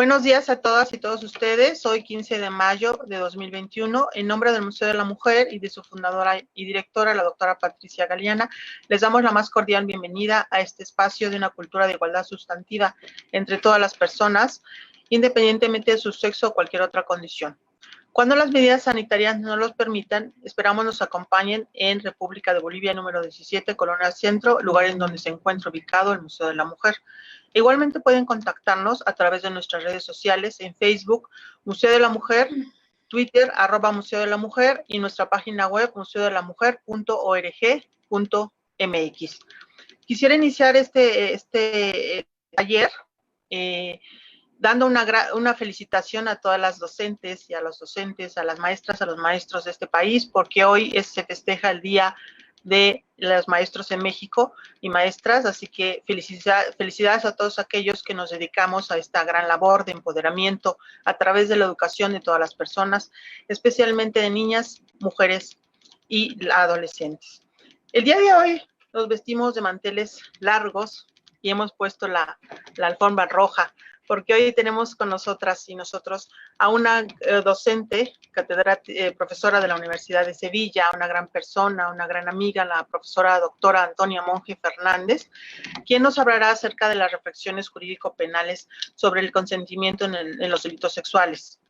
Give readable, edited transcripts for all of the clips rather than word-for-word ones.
Buenos días a todas y todos ustedes. Hoy 15 de mayo de 2021, en nombre del Museo de la Mujer y de su fundadora y directora, la doctora Patricia Galeana, les damos la más cordial bienvenida a este espacio de una cultura de igualdad sustantiva entre todas las personas, independientemente de su sexo o cualquier otra condición. Cuando las medidas sanitarias no los permitan, esperamos nos acompañen en República de Bolivia, número 17, Colonia Centro, lugar en donde se encuentra ubicado el Museo de la Mujer. Igualmente pueden contactarnos a través de nuestras redes sociales en Facebook, Museo de la Mujer, Twitter, @Museo de la Mujer y nuestra página web museodelamujer.org.mx. Quisiera iniciar este taller dando una felicitación a todas las docentes y a los docentes, a las maestras, a los maestros de este país, porque hoy se festeja el Día de los Maestros en México y maestras, así que felicidades a todos aquellos que nos dedicamos a esta gran labor de empoderamiento a través de la educación de todas las personas, especialmente de niñas, mujeres y adolescentes. El día de hoy nos vestimos de manteles largos y hemos puesto la alfombra roja, porque hoy tenemos con nosotras y nosotros a una docente, profesora de la Universidad de Sevilla, una gran persona, una gran amiga, la profesora doctora Antonia Monge Fernández, quien nos hablará acerca de las reflexiones jurídico-penales sobre el consentimiento en los delitos sexuales.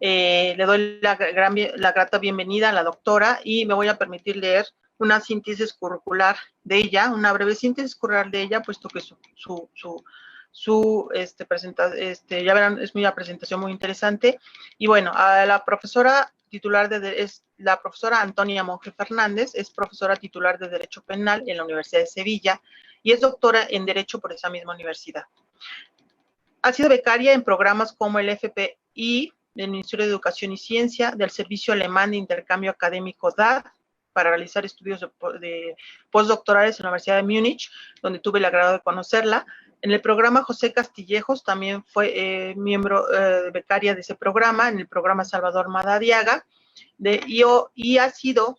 Le doy la grata bienvenida a la doctora y me voy a permitir leer una síntesis curricular de ella, una breve síntesis curricular de ella, puesto que ya verán, es una presentación muy interesante. Y bueno, a la profesora titular es la profesora Antonia Monge Fernández, es profesora titular de Derecho Penal en la Universidad de Sevilla y es doctora en Derecho por esa misma universidad. Ha sido becaria en programas como el FPI, del Ministerio de Educación y Ciencia, del Servicio Alemán de Intercambio Académico DAD, para realizar estudios de postdoctorales en la Universidad de Múnich, donde tuve el agrado de conocerla. En el programa José Castillejos también fue miembro becaria de ese programa, en el programa Salvador Madariaga, y ha sido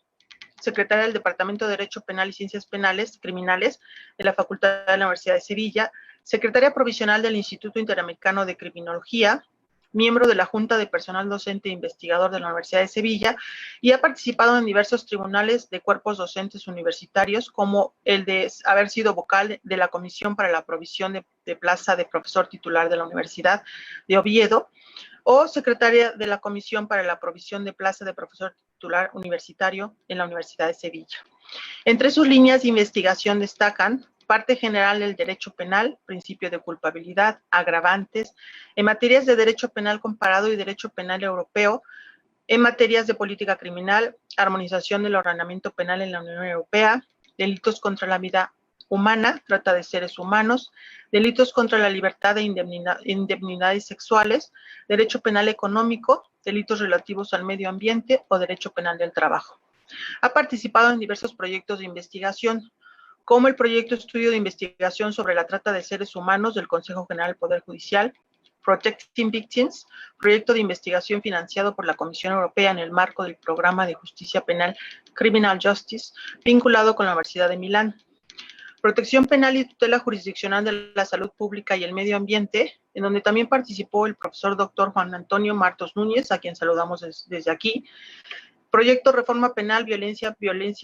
secretaria del Departamento de Derecho Penal y Ciencias Penales Criminales de la Facultad de la Universidad de Sevilla, secretaria provisional del Instituto Interamericano de Criminología, miembro de la Junta de Personal Docente e Investigador de la Universidad de Sevilla y ha participado en diversos tribunales de cuerpos docentes universitarios, como el de haber sido vocal de la Comisión para la Provisión de Plaza de Profesor Titular de la Universidad de Oviedo, o secretaria de la Comisión para la Provisión de Plaza de Profesor Titular Universitario en la Universidad de Sevilla. Entre sus líneas de investigación destacan parte general del derecho penal, principio de culpabilidad, agravantes, en materias de derecho penal comparado y derecho penal europeo, en materias de política criminal, armonización del ordenamiento penal en la Unión Europea, delitos contra la vida humana, trata de seres humanos, delitos contra la libertad e indemnidades sexuales, derecho penal económico, delitos relativos al medio ambiente o derecho penal del trabajo. Ha participado en diversos proyectos de investigación, como el proyecto Estudio de Investigación sobre la Trata de Seres Humanos del Consejo General del Poder Judicial, Protecting Victims, proyecto de investigación financiado por la Comisión Europea en el marco del Programa de Justicia Penal Criminal Justice, vinculado con la Universidad de Milán. Protección penal y tutela jurisdiccional de la salud pública y el medio ambiente, en donde también participó el profesor doctor Juan Antonio Martos Núñez, a quien saludamos desde aquí. Proyecto Reforma Penal, Violencia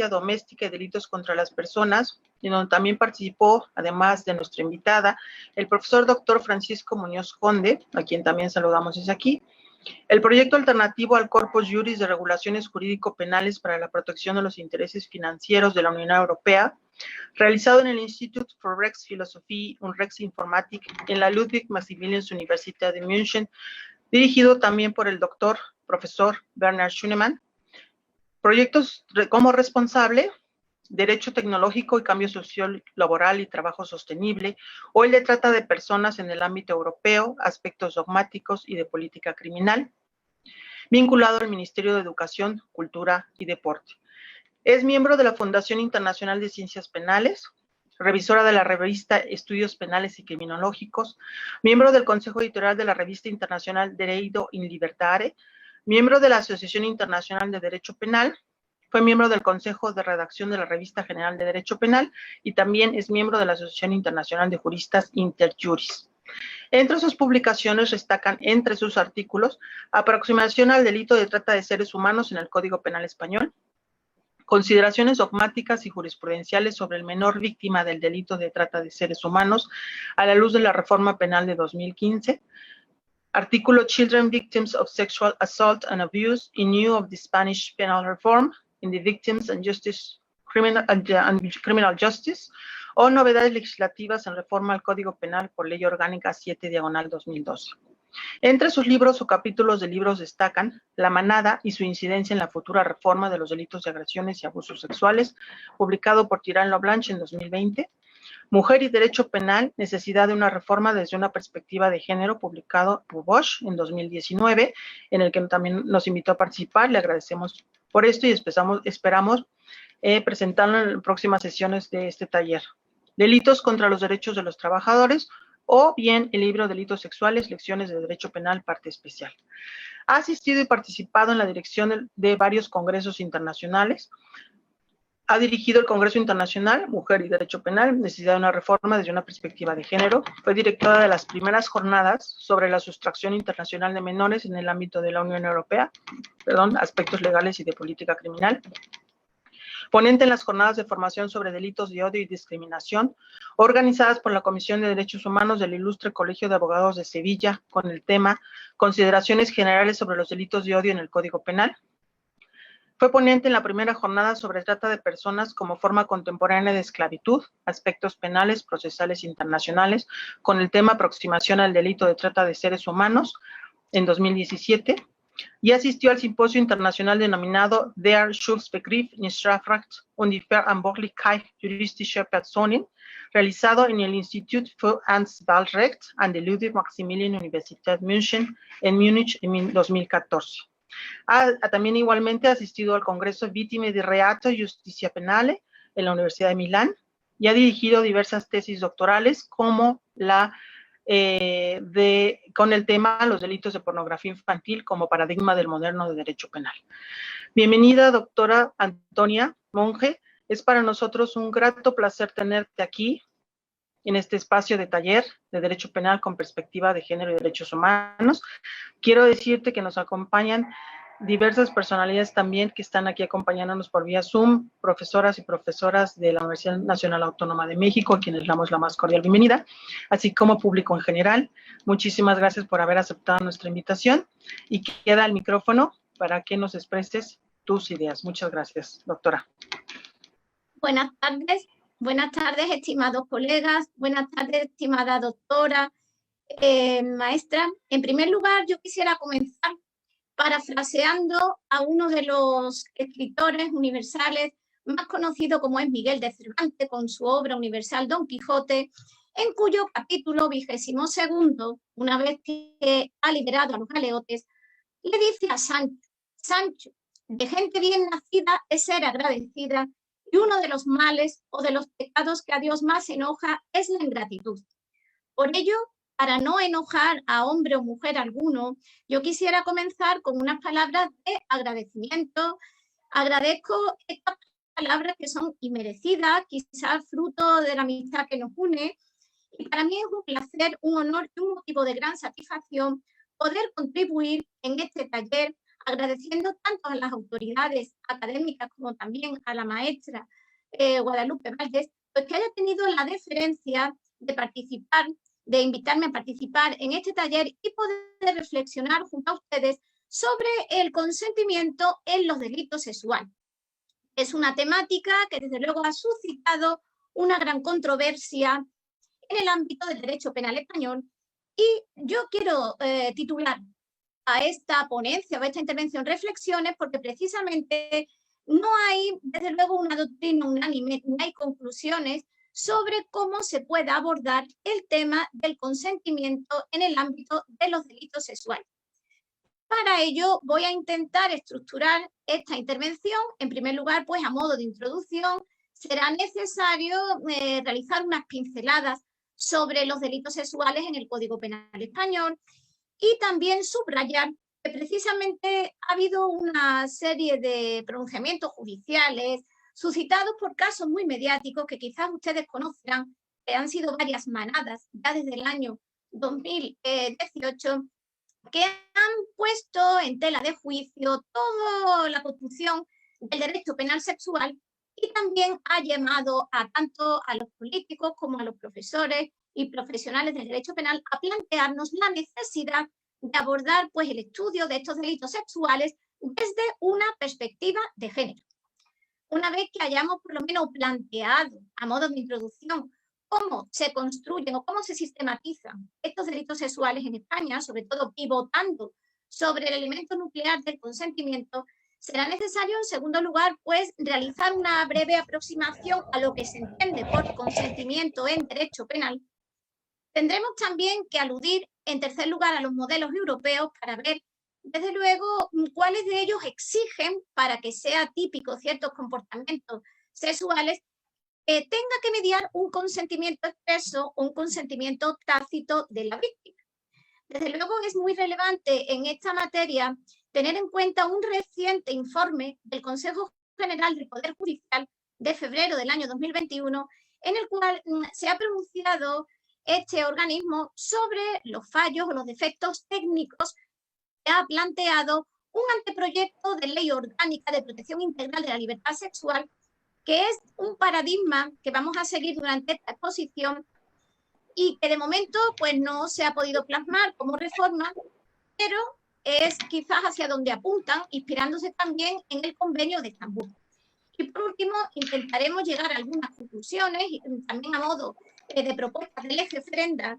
Doméstica y Delitos contra las Personas, en donde también participó, además de nuestra invitada, el profesor doctor Francisco Muñoz Conde, a quien también saludamos desde aquí. El proyecto alternativo al Corpus Juris de Regulaciones Jurídico-Penales para la Protección de los Intereses Financieros de la Unión Europea, realizado en el Institute for Rechtsphilosophie und Rechtsinformatik en la Ludwig-Maximilians-Universität de München, dirigido también por el doctor profesor Bernhard Schünemann. Proyectos como responsable, Derecho Tecnológico y Cambio Social, Laboral y Trabajo Sostenible, o el de Trata de Personas en el ámbito europeo, aspectos dogmáticos y de política criminal, vinculado al Ministerio de Educación, Cultura y Deporte. Es miembro de la Fundación Internacional de Ciencias Penales, revisora de la revista Estudios Penales y Criminológicos, miembro del Consejo Editorial de la revista internacional Direito in Libertare, miembro de la Asociación Internacional de Derecho Penal, fue miembro del Consejo de Redacción de la Revista General de Derecho Penal y también es miembro de la Asociación Internacional de Juristas Interjuris. Entre sus publicaciones destacan, entre sus artículos, Aproximación al delito de trata de seres humanos en el Código Penal Español, Consideraciones dogmáticas y jurisprudenciales sobre el menor víctima del delito de trata de seres humanos a la luz de la Reforma Penal de 2015, artículo Children Victims of Sexual Assault and Abuse in view of the Spanish Penal Reform in the Victims and Criminal Justice, o novedades legislativas en reforma al Código Penal por Ley Orgánica 7/2012. Entre sus libros o capítulos de libros destacan La Manada y su incidencia en la futura reforma de los delitos de agresiones y abusos sexuales, publicado por Tirán Loblanche en 2020, Mujer y Derecho Penal, necesidad de una reforma desde una perspectiva de género, publicado por Bosch en 2019, en el que también nos invitó a participar. Le agradecemos por esto y esperamos presentarlo en próximas sesiones de este taller. Delitos contra los derechos de los trabajadores, o bien el libro Delitos Sexuales, Lecciones de Derecho Penal, parte especial. Ha asistido y participado en la dirección de varios congresos internacionales. Ha dirigido el Congreso Internacional Mujer y Derecho Penal, necesidad de una reforma desde una perspectiva de género. Fue directora de las primeras jornadas sobre la sustracción internacional de menores en el ámbito de la Unión Europea, aspectos legales y de política criminal. Ponente en las jornadas de formación sobre delitos de odio y discriminación, organizadas por la Comisión de Derechos Humanos del Ilustre Colegio de Abogados de Sevilla, con el tema Consideraciones Generales sobre los Delitos de Odio en el Código Penal. Fue ponente en la primera jornada sobre trata de personas como forma contemporánea de esclavitud, aspectos penales, procesales internacionales, con el tema Aproximación al delito de trata de seres humanos en 2017. Y asistió al simposio internacional denominado Der Schuldbegriff in Strafrecht und die Verantwortlichkeit juristischer Personen, realizado en el Institut für Anwaltsrecht an der Ludwig-Maximilian-Universität München en Múnich en 2014. También igualmente ha asistido al Congreso Vittime di Reato e Giustizia Penale en la Universidad de Milán y ha dirigido diversas tesis doctorales como con el tema los delitos de pornografía infantil como paradigma del moderno de derecho penal. Bienvenida, doctora Antonia Monge. Es para nosotros un grato placer tenerte aquí en este espacio de taller de Derecho Penal con perspectiva de género y derechos humanos. Quiero decirte que nos acompañan diversas personalidades también que están aquí acompañándonos por vía Zoom, profesoras y profesoras de la Universidad Nacional Autónoma de México, a quienes damos la más cordial bienvenida, así como público en general. Muchísimas gracias por haber aceptado nuestra invitación y queda el micrófono para que nos expreses tus ideas. Muchas gracias, doctora. Buenas tardes, estimados colegas, buenas tardes, estimada doctora, maestra. En primer lugar, yo quisiera comenzar parafraseando a uno de los escritores universales más conocido, como es Miguel de Cervantes, con su obra universal Don Quijote, en cuyo capítulo 22º, una vez que ha liberado a los galeotes, le dice a Sancho, de gente bien nacida es ser agradecida, y uno de los males o de los pecados que a Dios más enoja es la ingratitud. Por ello, para no enojar a hombre o mujer alguno, yo quisiera comenzar con unas palabras de agradecimiento. Agradezco estas palabras que son inmerecidas, quizás fruto de la amistad que nos une, y para mí es un placer, un honor y un motivo de gran satisfacción poder contribuir en este taller, agradeciendo tanto a las autoridades académicas como también a la maestra Guadalupe Valdés, pues que haya tenido la deferencia de participar, de invitarme a participar en este taller y poder reflexionar junto a ustedes sobre el consentimiento en los delitos sexuales. Es una temática que desde luego ha suscitado una gran controversia en el ámbito del derecho penal español, y yo quiero titular a esta ponencia o a esta intervención reflexiones, porque precisamente no hay desde luego una doctrina unánime, no hay conclusiones sobre cómo se puede abordar el tema del consentimiento en el ámbito de los delitos sexuales. Para ello voy a intentar estructurar esta intervención. En primer lugar, pues a modo de introducción, será necesario realizar unas pinceladas sobre los delitos sexuales en el Código Penal español y también subrayar que precisamente ha habido una serie de pronunciamientos judiciales suscitados por casos muy mediáticos que quizás ustedes conocerán, que han sido varias manadas ya desde el año 2018, que han puesto en tela de juicio toda la construcción del derecho penal sexual y también ha llamado a tanto a los políticos como a los profesores y profesionales del derecho penal a plantearnos la necesidad de abordar pues, el estudio de estos delitos sexuales desde una perspectiva de género. Una vez que hayamos por lo menos planteado a modo de introducción cómo se construyen o cómo se sistematizan estos delitos sexuales en España, sobre todo pivotando sobre el elemento nuclear del consentimiento, será necesario, en segundo lugar, pues realizar una breve aproximación a lo que se entiende por consentimiento en derecho penal. Tendremos también que aludir, en tercer lugar, a los modelos europeos para ver, desde luego, cuáles de ellos exigen para que sea típico ciertos comportamientos sexuales tenga que mediar un consentimiento expreso o un consentimiento tácito de la víctima. Desde luego es muy relevante en esta materia tener en cuenta un reciente informe del Consejo General del Poder Judicial de febrero del año 2021, en el cual se ha pronunciado este organismo sobre los fallos o los defectos técnicos que ha planteado un anteproyecto de ley orgánica de protección integral de la libertad sexual, que es un paradigma que vamos a seguir durante esta exposición y que de momento pues, no se ha podido plasmar como reforma, pero es quizás hacia donde apuntan, inspirándose también en el Convenio de Estambul. Y por último, intentaremos llegar a algunas conclusiones, y también a modo de propuestas de ley referenda,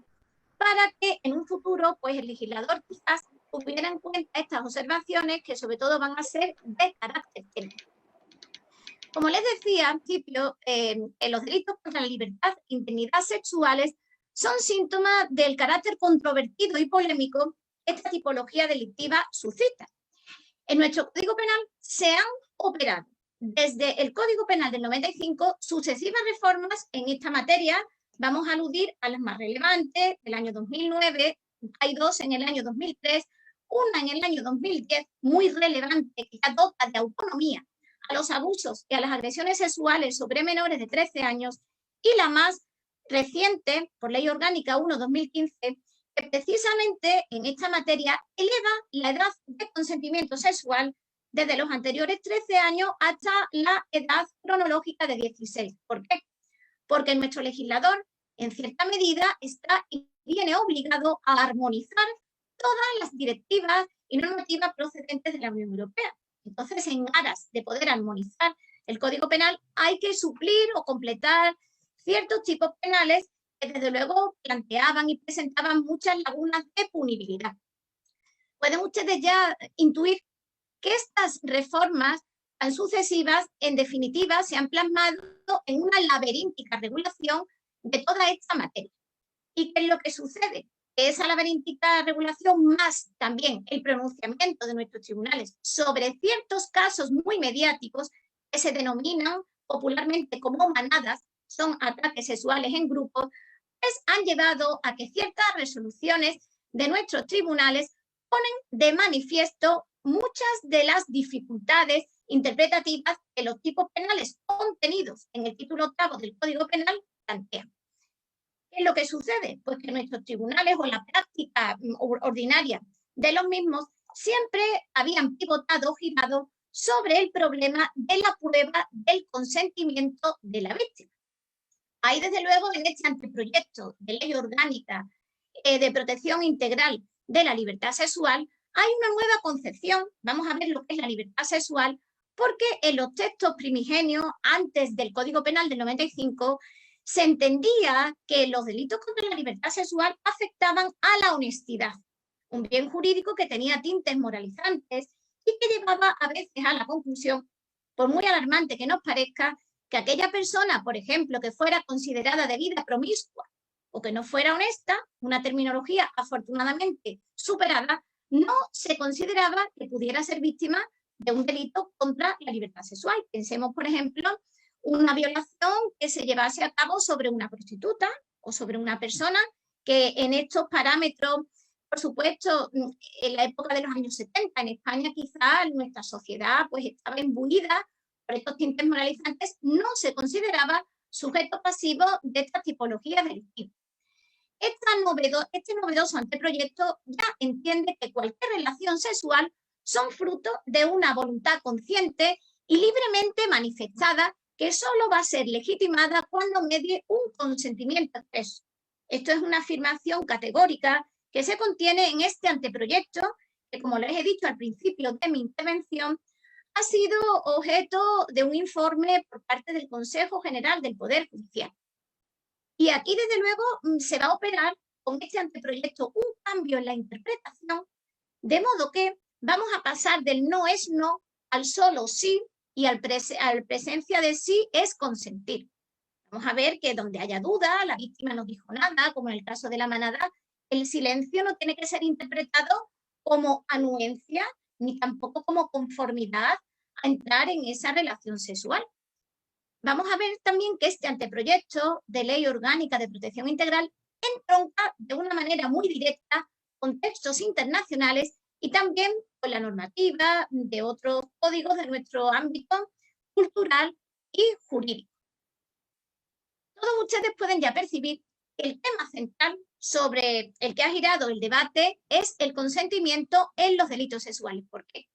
para que en un futuro pues, el legislador quizás tuviera en cuenta estas observaciones que sobre todo van a ser de carácter técnico. Como les decía al principio, los delitos contra la libertad e integridad sexuales son síntomas del carácter controvertido y polémico que esta tipología delictiva suscita. En nuestro Código Penal se han operado desde el Código Penal del 95 sucesivas reformas en esta materia. Vamos a aludir a las más relevantes del año 2009, hay dos en el año 2003, una en el año 2010, muy relevante, que ya dota de autonomía a los abusos y a las agresiones sexuales sobre menores de 13 años, y la más reciente, por Ley Orgánica 1/2015, que precisamente en esta materia eleva la edad de consentimiento sexual desde los anteriores 13 años hasta la edad cronológica de 16. ¿Por qué? Porque nuestro legislador, en cierta medida, está y viene obligado a armonizar todas las directivas y normativas procedentes de la Unión Europea. Entonces, en aras de poder armonizar el Código Penal, hay que suplir o completar ciertos tipos penales que desde luego planteaban y presentaban muchas lagunas de punibilidad. Pueden ustedes ya intuir que estas reformas tan sucesivas, en definitiva, se han plasmado en una laberíntica regulación de toda esta materia. ¿Y qué es lo que sucede? Esa laberíntica regulación, más también el pronunciamiento de nuestros tribunales sobre ciertos casos muy mediáticos que se denominan popularmente como manadas, son ataques sexuales en grupo, pues han llevado a que ciertas resoluciones de nuestros tribunales ponen de manifiesto muchas de las dificultades interpretativas que los tipos penales contenidos en el título 8 del Código Penal plantean. ¿Qué es lo que sucede? Pues que nuestros tribunales o la práctica ordinaria de los mismos siempre habían pivotado, girado sobre el problema de la prueba del consentimiento de la víctima. Hay desde luego en este anteproyecto de ley orgánica de protección integral de la libertad sexual, hay una nueva concepción. Vamos a ver lo que es la libertad sexual, porque en los textos primigenios, antes del Código Penal del 95, se entendía que los delitos contra la libertad sexual afectaban a la honestidad, un bien jurídico que tenía tintes moralizantes y que llevaba a veces a la conclusión, por muy alarmante que nos parezca, que aquella persona, por ejemplo, que fuera considerada de vida promiscua o que no fuera honesta, una terminología afortunadamente superada, no se consideraba que pudiera ser víctima de un delito contra la libertad sexual. Pensemos, por ejemplo, una violación que se llevase a cabo sobre una prostituta o sobre una persona que en estos parámetros, por supuesto, en la época de los años 70 en España quizá nuestra sociedad pues estaba imbuida por estos tintes moralizantes, no se consideraba sujeto pasivo de esta tipología delictiva. Este novedoso anteproyecto ya entiende que cualquier relación sexual son fruto de una voluntad consciente y libremente manifestada que solo va a ser legitimada cuando medie un consentimiento expreso. Esto es una afirmación categórica que se contiene en este anteproyecto, que como les he dicho al principio de mi intervención, ha sido objeto de un informe por parte del Consejo General del Poder Judicial. Y aquí, desde luego, se va a operar con este anteproyecto un cambio en la interpretación, de modo que vamos a pasar del no es no al solo sí y al presencia de sí es consentir. Vamos a ver que donde haya duda, la víctima no dijo nada, como en el caso de la manada, el silencio no tiene que ser interpretado como anuencia ni tampoco como conformidad a entrar en esa relación sexual. Vamos a ver también que este anteproyecto de ley orgánica de protección integral entronca de una manera muy directa con textos internacionales y también con la normativa de otros códigos de nuestro ámbito cultural y jurídico. Todos ustedes pueden ya percibir que el tema central sobre el que ha girado el debate es el consentimiento en los delitos sexuales. ¿Por qué?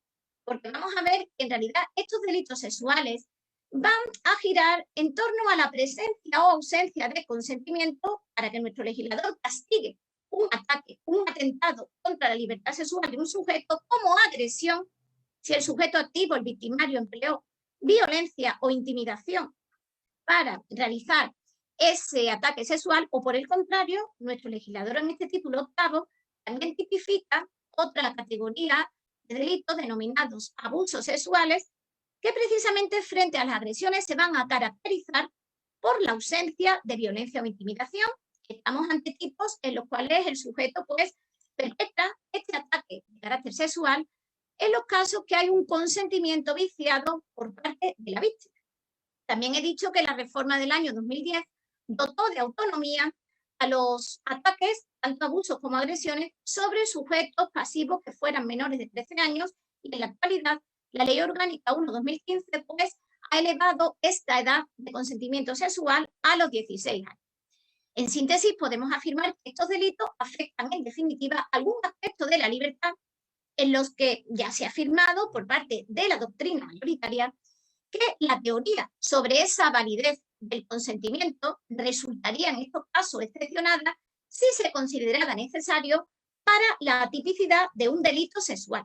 Porque vamos a ver que en realidad estos delitos sexuales van a girar en torno a la presencia o ausencia de consentimiento para que nuestro legislador castigue un ataque, un atentado contra la libertad sexual de un sujeto como agresión si el sujeto activo, el victimario, empleó violencia o intimidación para realizar ese ataque sexual, o por el contrario, nuestro legislador en este título octavo también tipifica otra categoría de delitos denominados abusos sexuales, que precisamente frente a las agresiones se van a caracterizar por la ausencia de violencia o intimidación. Estamos ante tipos en los cuales el sujeto pues perpetra este ataque de carácter sexual en los casos que hay un consentimiento viciado por parte de la víctima. También he dicho que la reforma del año 2010 dotó de autonomía a los ataques, tanto abusos como agresiones, sobre sujetos pasivos que fueran menores de 13 años, y en la actualidad la Ley Orgánica 1/2015 pues ha elevado esta edad de consentimiento sexual a los 16 años. En síntesis, podemos afirmar que estos delitos afectan en definitiva algún aspecto de la libertad en los que ya se ha afirmado por parte de la doctrina mayoritaria que la teoría sobre esa validez del consentimiento resultaría en estos casos excepcionada si se considerara necesario para la tipicidad de un delito sexual.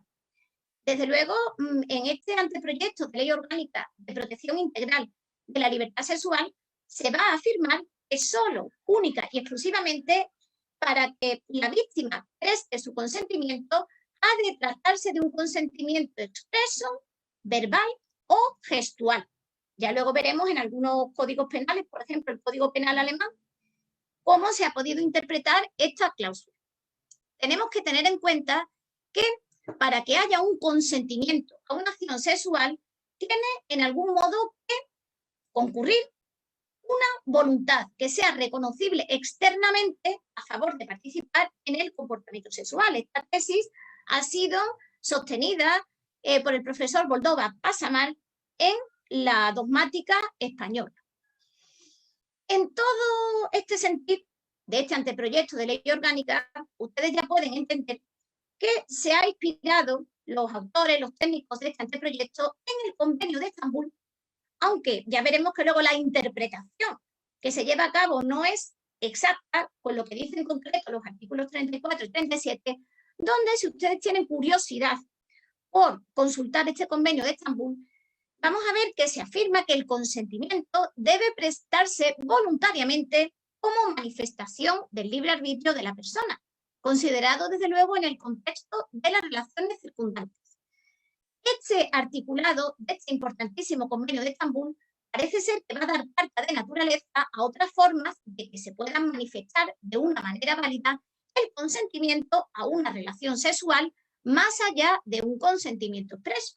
Desde luego, en este anteproyecto de ley orgánica de protección integral de la libertad sexual se va a afirmar que solo, única y exclusivamente para que la víctima preste su consentimiento ha de tratarse de un consentimiento expreso, verbal o gestual. Ya luego veremos en algunos códigos penales, por ejemplo, el Código Penal alemán, cómo se ha podido interpretar esta cláusula. Tenemos que tener en cuenta que para que haya un consentimiento a una acción sexual, tiene en algún modo que concurrir una voluntad que sea reconocible externamente a favor de participar en el comportamiento sexual. Esta tesis ha sido sostenida por el profesor Boldova Pasamal en la dogmática española. En todo este sentido de este anteproyecto de ley orgánica, ustedes ya pueden entender que se ha inspirado los autores, los técnicos de este anteproyecto en el Convenio de Estambul, aunque ya veremos que luego la interpretación que se lleva a cabo no es exacta con lo que dicen en concreto los artículos 34 y 37, donde si ustedes tienen curiosidad por consultar este Convenio de Estambul, vamos a ver que se afirma que el consentimiento debe prestarse voluntariamente como manifestación del libre arbitrio de la persona, considerado desde luego en el contexto de las relaciones circundantes. Este articulado de este importantísimo Convenio de Estambul parece ser que va a dar carta de naturaleza a otras formas de que se puedan manifestar de una manera válida el consentimiento a una relación sexual más allá de un consentimiento expreso.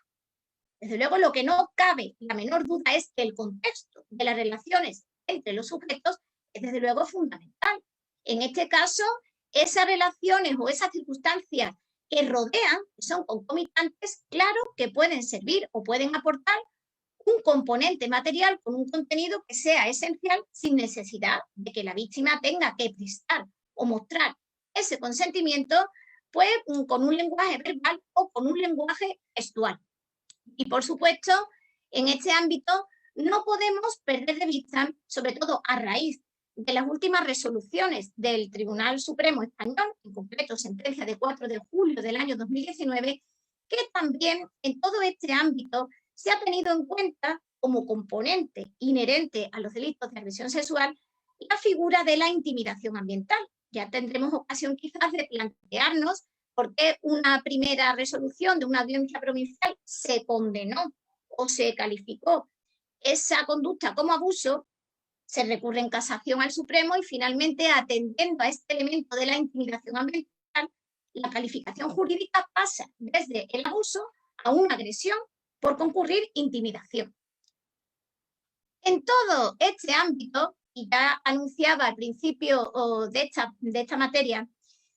Desde luego, lo que no cabe la menor duda es que el contexto de las relaciones entre los sujetos es desde luego fundamental. En este caso, esas relaciones o esas circunstancias que rodean, que son concomitantes, claro que pueden servir o pueden aportar un componente material con un contenido que sea esencial sin necesidad de que la víctima tenga que prestar o mostrar ese consentimiento pues con un lenguaje verbal o con un lenguaje gestual. Y por supuesto, en este ámbito no podemos perder de vista, sobre todo a raíz de las últimas resoluciones del Tribunal Supremo Español, en concreto sentencia de 4 de julio del año 2019, que también en todo este ámbito se ha tenido en cuenta como componente inherente a los delitos de agresión sexual la figura de la intimidación ambiental. Ya tendremos ocasión quizás de plantearnos por qué una primera resolución de una audiencia provincial se condenó o se calificó esa conducta como abuso, se recurre en casación al Supremo y finalmente, atendiendo a este elemento de la intimidación ambiental, la calificación jurídica pasa desde el abuso a una agresión por concurrir intimidación. En todo este ámbito, y ya anunciaba al principio de esta materia,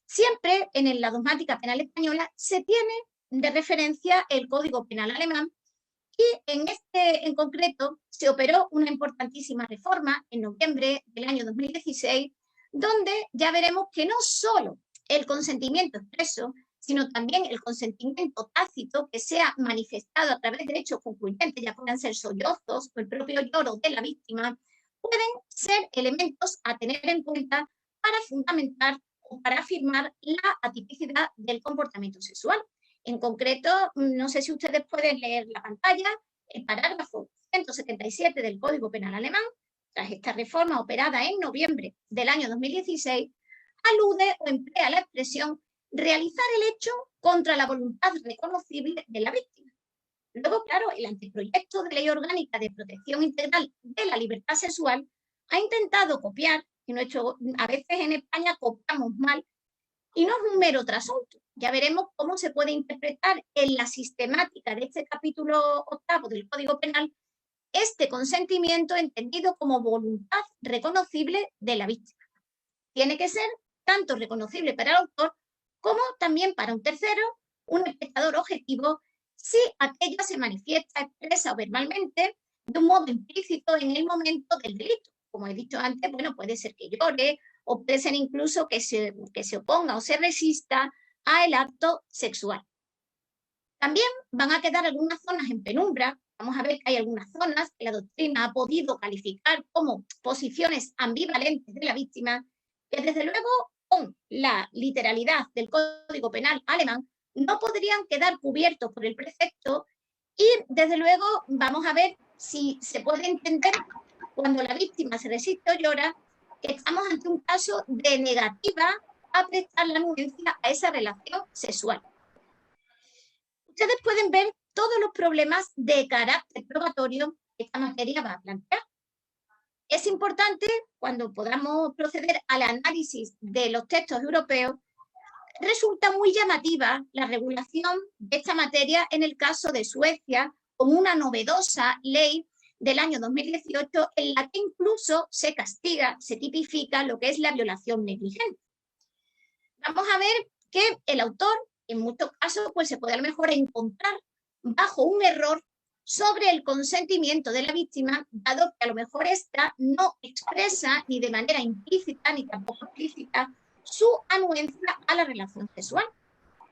siempre en la dogmática penal española se tiene de referencia el Código Penal alemán y en concreto se operó una importantísima reforma en noviembre del año 2016, donde ya veremos que no solo el consentimiento expreso, sino también el consentimiento tácito que sea manifestado a través de hechos concluyentes, ya puedan ser sollozos o el propio lloro de la víctima, pueden ser elementos a tener en cuenta para fundamentar o para afirmar la atipicidad del comportamiento sexual. En concreto, no sé si ustedes pueden leer la pantalla, el parágrafo 177 del Código Penal alemán, tras esta reforma operada en noviembre del año 2016, alude o emplea la expresión realizar el hecho contra la voluntad reconocible de la víctima. Luego, claro, el anteproyecto de ley orgánica de protección integral de la libertad sexual ha intentado copiar, y a veces en España copiamos mal, y no es un mero trasunto. Ya veremos cómo se puede interpretar en la sistemática de este capítulo 8 del Código Penal este consentimiento entendido como voluntad reconocible de la víctima. Tiene que ser tanto reconocible para el autor como también para un tercero, un espectador objetivo, si aquella se manifiesta expresa o verbalmente de un modo implícito en el momento del delito. Como he dicho antes, bueno, puede ser que llore o puede ser incluso que se oponga o se resista al acto sexual. También van a quedar algunas zonas en penumbra. Vamos a ver que hay algunas zonas que la doctrina ha podido calificar como posiciones ambivalentes de la víctima, que desde luego con la literalidad del Código Penal alemán no podrían quedar cubiertos por el precepto y desde luego vamos a ver si se puede entender cuando la víctima se resiste o llora que estamos ante un caso de negativa a prestar la anuencia a esa relación sexual. Ustedes pueden ver todos los problemas de carácter probatorio que esta materia va a plantear. Es importante, cuando podamos proceder al análisis de los textos europeos, resulta muy llamativa la regulación de esta materia en el caso de Suecia, con una novedosa ley del año 2018 en la que incluso se castiga, se tipifica lo que es la violación negligente. Vamos a ver que el autor, en muchos casos, pues se puede a lo mejor encontrar bajo un error sobre el consentimiento de la víctima, dado que a lo mejor ésta no expresa ni de manera implícita ni tampoco explícita su anuencia a la relación sexual.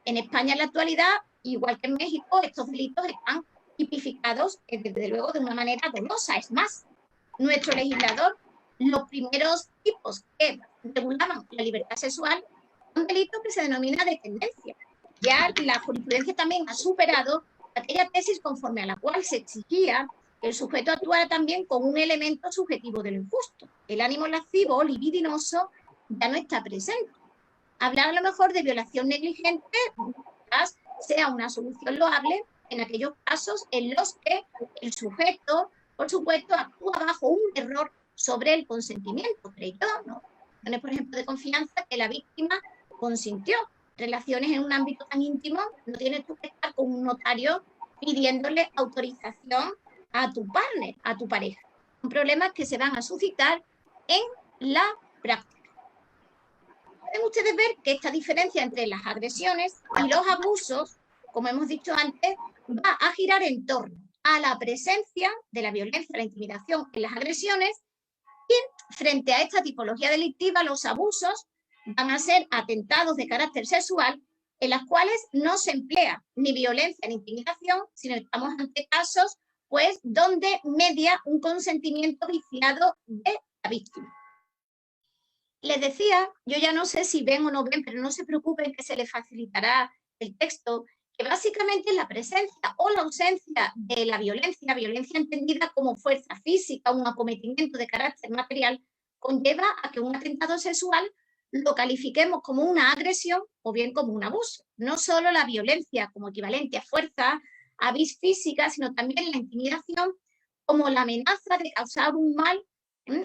En España en la actualidad, igual que en México, estos delitos están tipificados desde luego de una manera dolosa. Es más, nuestro legislador, los primeros tipos que regulaban la libertad sexual, un delito que se denomina dependencia. Ya la jurisprudencia también ha superado aquella tesis conforme a la cual se exigía que el sujeto actuara también con un elemento subjetivo de lo injusto. El ánimo lascivo o libidinoso ya no está presente. Hablar a lo mejor de violación negligente quizás sea una solución loable en aquellos casos en los que el sujeto, por supuesto, actúa bajo un error sobre el consentimiento. Creyó, ¿no? Por ejemplo, de confianza que la víctima consintió. Relaciones en un ámbito tan íntimo, no tienes tú que estar con un notario pidiéndole autorización a tu partner, a tu pareja. Son problemas que se van a suscitar en la práctica. Pueden ustedes ver que esta diferencia entre las agresiones y los abusos, como hemos dicho antes, va a girar en torno a la presencia de la violencia, la intimidación en las agresiones y frente a esta tipología delictiva, los abusos van a ser atentados de carácter sexual en las cuales no se emplea ni violencia ni intimidación, sino estamos ante casos pues donde media un consentimiento viciado de la víctima. Les decía, yo ya no sé si ven o no ven, pero no se preocupen que se les facilitará el texto, que básicamente la presencia o la ausencia de la violencia, violencia entendida como fuerza física, un acometimiento de carácter material, conlleva a que un atentado sexual lo califiquemos como una agresión o bien como un abuso. No solo la violencia como equivalente a fuerza, a vis física, sino también la intimidación como la amenaza de causar un mal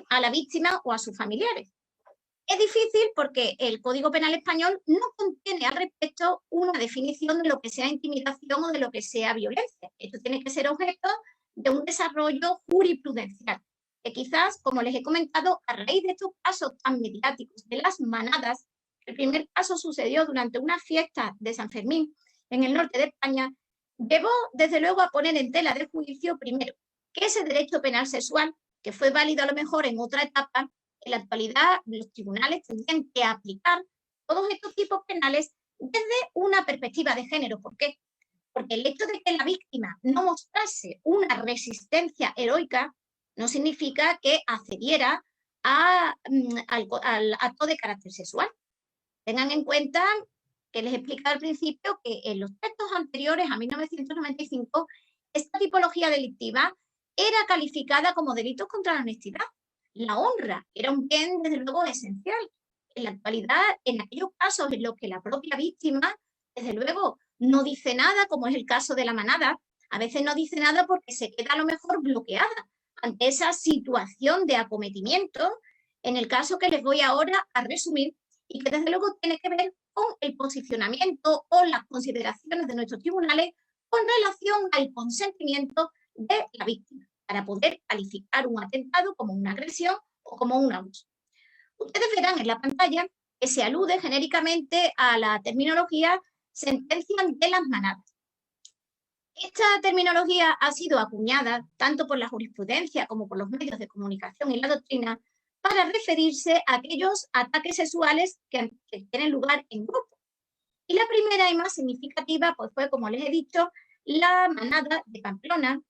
a la víctima o a sus familiares. Es difícil porque el Código Penal español no contiene al respecto una definición de lo que sea intimidación o de lo que sea violencia. Esto tiene que ser objeto de un desarrollo jurisprudencial, que quizás, como les he comentado, a raíz de estos casos tan mediáticos de las manadas, el primer caso sucedió durante una fiesta de San Fermín en el norte de España, llevó desde luego a poner en tela de juicio primero que ese derecho penal sexual, que fue válido a lo mejor en otra etapa, en la actualidad los tribunales tendrían que aplicar todos estos tipos penales desde una perspectiva de género. ¿Por qué? Porque el hecho de que la víctima no mostrase una resistencia heroica no significa que accediera al acto de carácter sexual. Tengan en cuenta que les explicaba al principio que en los textos anteriores a 1995 esta tipología delictiva era calificada como delitos contra la honestidad. La honra era un bien, desde luego, esencial. En la actualidad, en aquellos casos en los que la propia víctima, desde luego, no dice nada, como es el caso de la manada, a veces no dice nada porque se queda a lo mejor bloqueada ante esa situación de acometimiento, en el caso que les voy ahora a resumir y que desde luego tiene que ver con el posicionamiento o las consideraciones de nuestros tribunales con relación al consentimiento de la víctima, para poder calificar un atentado como una agresión o como un abuso. Ustedes verán en la pantalla que se alude genéricamente a la terminología sentencia de las manadas. Esta terminología ha sido acuñada tanto por la jurisprudencia como por los medios de comunicación y la doctrina para referirse a aquellos ataques sexuales que tienen lugar en grupo. Y la primera y más significativa pues fue, como les he dicho, la manada de Pamplona,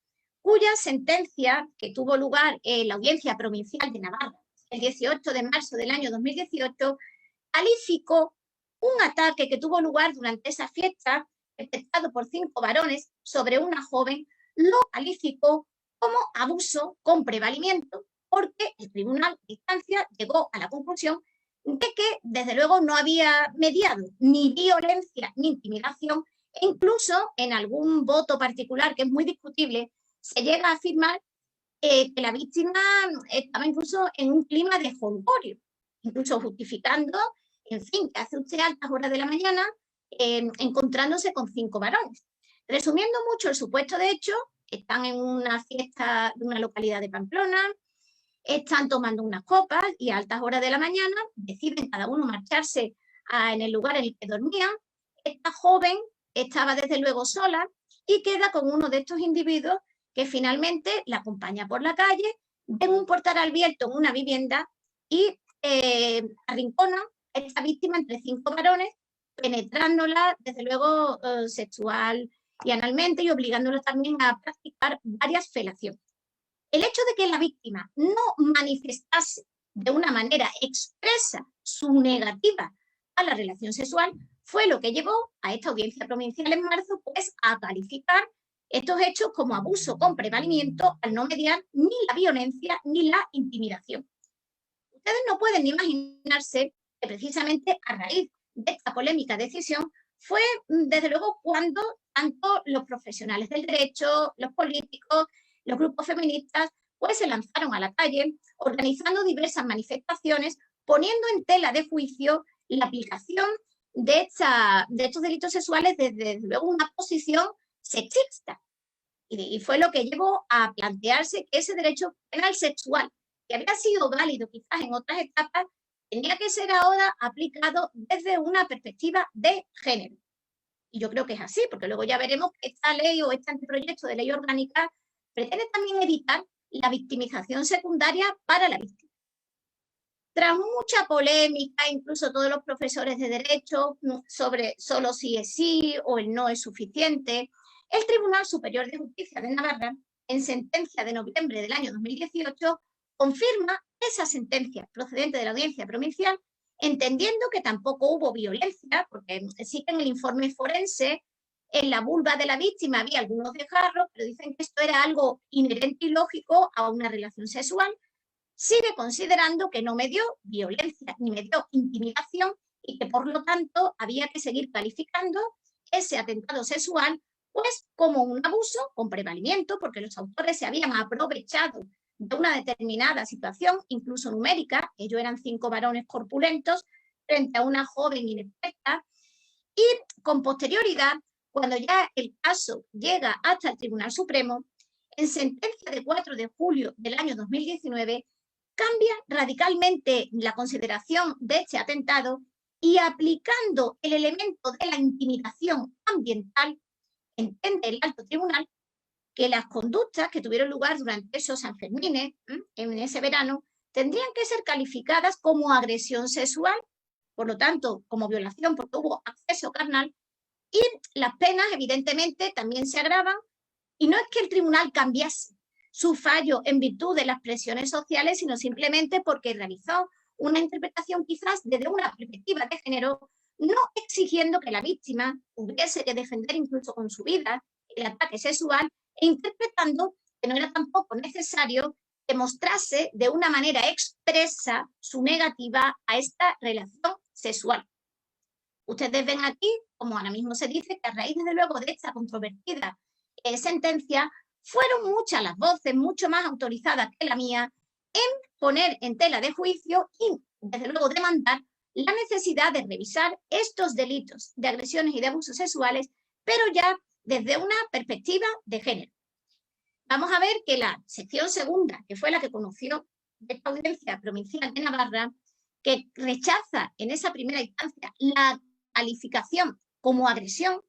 cuya sentencia, que tuvo lugar en la Audiencia Provincial de Navarra el 18 de marzo del año 2018, calificó un ataque que tuvo lugar durante esa fiesta, perpetrado por 5 varones sobre una joven, lo calificó como abuso con prevalimiento, porque el Tribunal de Instancia llegó a la conclusión de que, desde luego, no había mediado ni violencia ni intimidación, e incluso en algún voto particular, que es muy discutible, se llega a afirmar que la víctima estaba incluso en un clima de jolgorio, incluso justificando, en fin, que hace usted a altas horas de la mañana encontrándose con 5 varones. Resumiendo mucho el supuesto de hecho, están en una fiesta de una localidad de Pamplona, están tomando unas copas y a altas horas de la mañana deciden cada uno marcharse en el lugar en el que dormían. Esta joven estaba desde luego sola y queda con uno de estos individuos que finalmente la acompaña por la calle, ven un portal abierto en una vivienda y arrinconan a esta víctima entre 5 varones, penetrándola desde luego sexual y analmente y obligándola también a practicar varias felaciones. El hecho de que la víctima no manifestase de una manera expresa su negativa a la relación sexual fue lo que llevó a esta audiencia provincial en marzo pues, a calificar estos hechos como abuso con prevalimiento al no mediar ni la violencia ni la intimidación. Ustedes no pueden ni imaginarse que precisamente a raíz de esta polémica decisión fue desde luego cuando tanto los profesionales del derecho, los políticos, los grupos feministas pues se lanzaron a la calle organizando diversas manifestaciones poniendo en tela de juicio la aplicación de estos delitos sexuales desde luego una posición sexista. Y fue lo que llevó a plantearse que ese derecho penal sexual, que había sido válido quizás en otras etapas, tenía que ser ahora aplicado desde una perspectiva de género. Y yo creo que es así, porque luego ya veremos que esta ley o este anteproyecto de ley orgánica pretende también evitar la victimización secundaria para la víctima. tras mucha polémica, incluso todos los profesores de Derecho, sobre solo sí es sí o el no es suficiente, el Tribunal Superior de Justicia de Navarra, en sentencia de noviembre del año 2018, confirma esa sentencia procedente de la Audiencia Provincial, entendiendo que tampoco hubo violencia, porque sí que en el informe forense, en la vulva de la víctima había algunos desgarros, pero dicen que esto era algo inherente y lógico a una relación sexual. Sigue considerando que no me dio violencia ni me dio intimidación y que por lo tanto había que seguir calificando ese atentado sexual pues como un abuso con prevalimiento, porque los autores se habían aprovechado de una determinada situación, incluso numérica. Ellos eran 5 varones corpulentos frente a una joven inexperta, y con posterioridad, cuando ya el caso llega hasta el Tribunal Supremo, en sentencia de 4 de julio del año 2019, cambia radicalmente la consideración de este atentado y, aplicando el elemento de la intimidación ambiental, entiende el alto tribunal que las conductas que tuvieron lugar durante esos Sanfermines, en ese verano, tendrían que ser calificadas como agresión sexual, por lo tanto, como violación porque hubo acceso carnal, y las penas evidentemente también se agravan, y no es que el tribunal cambiase su fallo en virtud de las presiones sociales, sino simplemente porque realizó una interpretación quizás desde una perspectiva de género, no exigiendo que la víctima hubiese que defender incluso con su vida el ataque sexual, e interpretando que no era tampoco necesario que mostrase de una manera expresa su negativa a esta relación sexual. Ustedes ven aquí, como ahora mismo se dice, que a raíz, desde luego, de esta controvertida sentencia, fueron muchas las voces, mucho más autorizadas que la mía, en poner en tela de juicio y, desde luego, demandar la necesidad de revisar estos delitos de agresiones y de abusos sexuales, pero ya desde una perspectiva de género. Vamos a ver que la sección segunda, que fue la que conoció esta Audiencia Provincial de Navarra, que rechaza en esa primera instancia la calificación como agresión,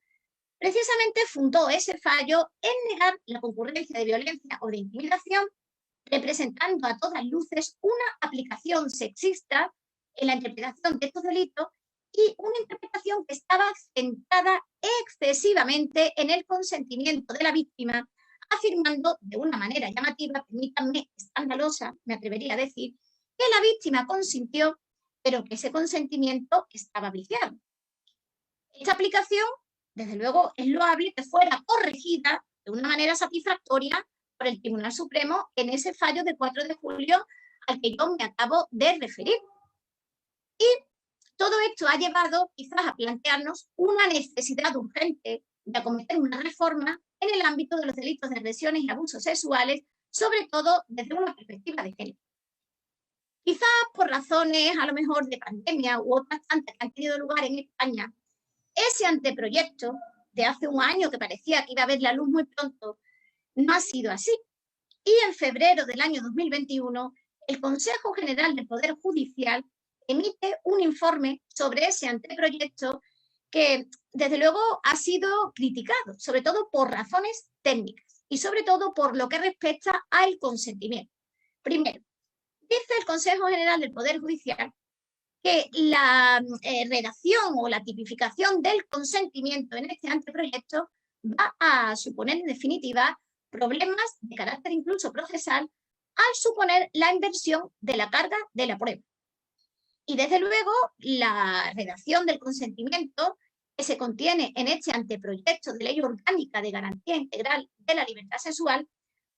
precisamente fundó ese fallo en negar la concurrencia de violencia o de intimidación, representando a todas luces una aplicación sexista en la interpretación de estos delitos y una interpretación que estaba centrada excesivamente en el consentimiento de la víctima, afirmando de una manera llamativa, permítanme, escandalosa, me atrevería a decir, que la víctima consintió, pero que ese consentimiento estaba viciado. Esta aplicación, desde luego, es loable que fuera corregida de una manera satisfactoria por el Tribunal Supremo en ese fallo de 4 de julio al que yo me acabo de referir. Y todo esto ha llevado quizás a plantearnos una necesidad urgente de acometer una reforma en el ámbito de los delitos de agresiones y abusos sexuales, sobre todo desde una perspectiva de género. Quizás por razones a lo mejor de pandemia u otras tantas que han tenido lugar en España, ese anteproyecto de hace un año que parecía que iba a ver la luz muy pronto, no ha sido así. Y en febrero del año 2021, el Consejo General del Poder Judicial emite un informe sobre ese anteproyecto que, desde luego, ha sido criticado, sobre todo por razones técnicas y sobre todo por lo que respecta al consentimiento. Primero, dice el Consejo General del Poder Judicial que la redacción o la tipificación del consentimiento en este anteproyecto va a suponer, en definitiva, problemas de carácter incluso procesal al suponer la inversión de la carga de la prueba. Y, desde luego, la redacción del consentimiento que se contiene en este anteproyecto de ley orgánica de garantía integral de la libertad sexual,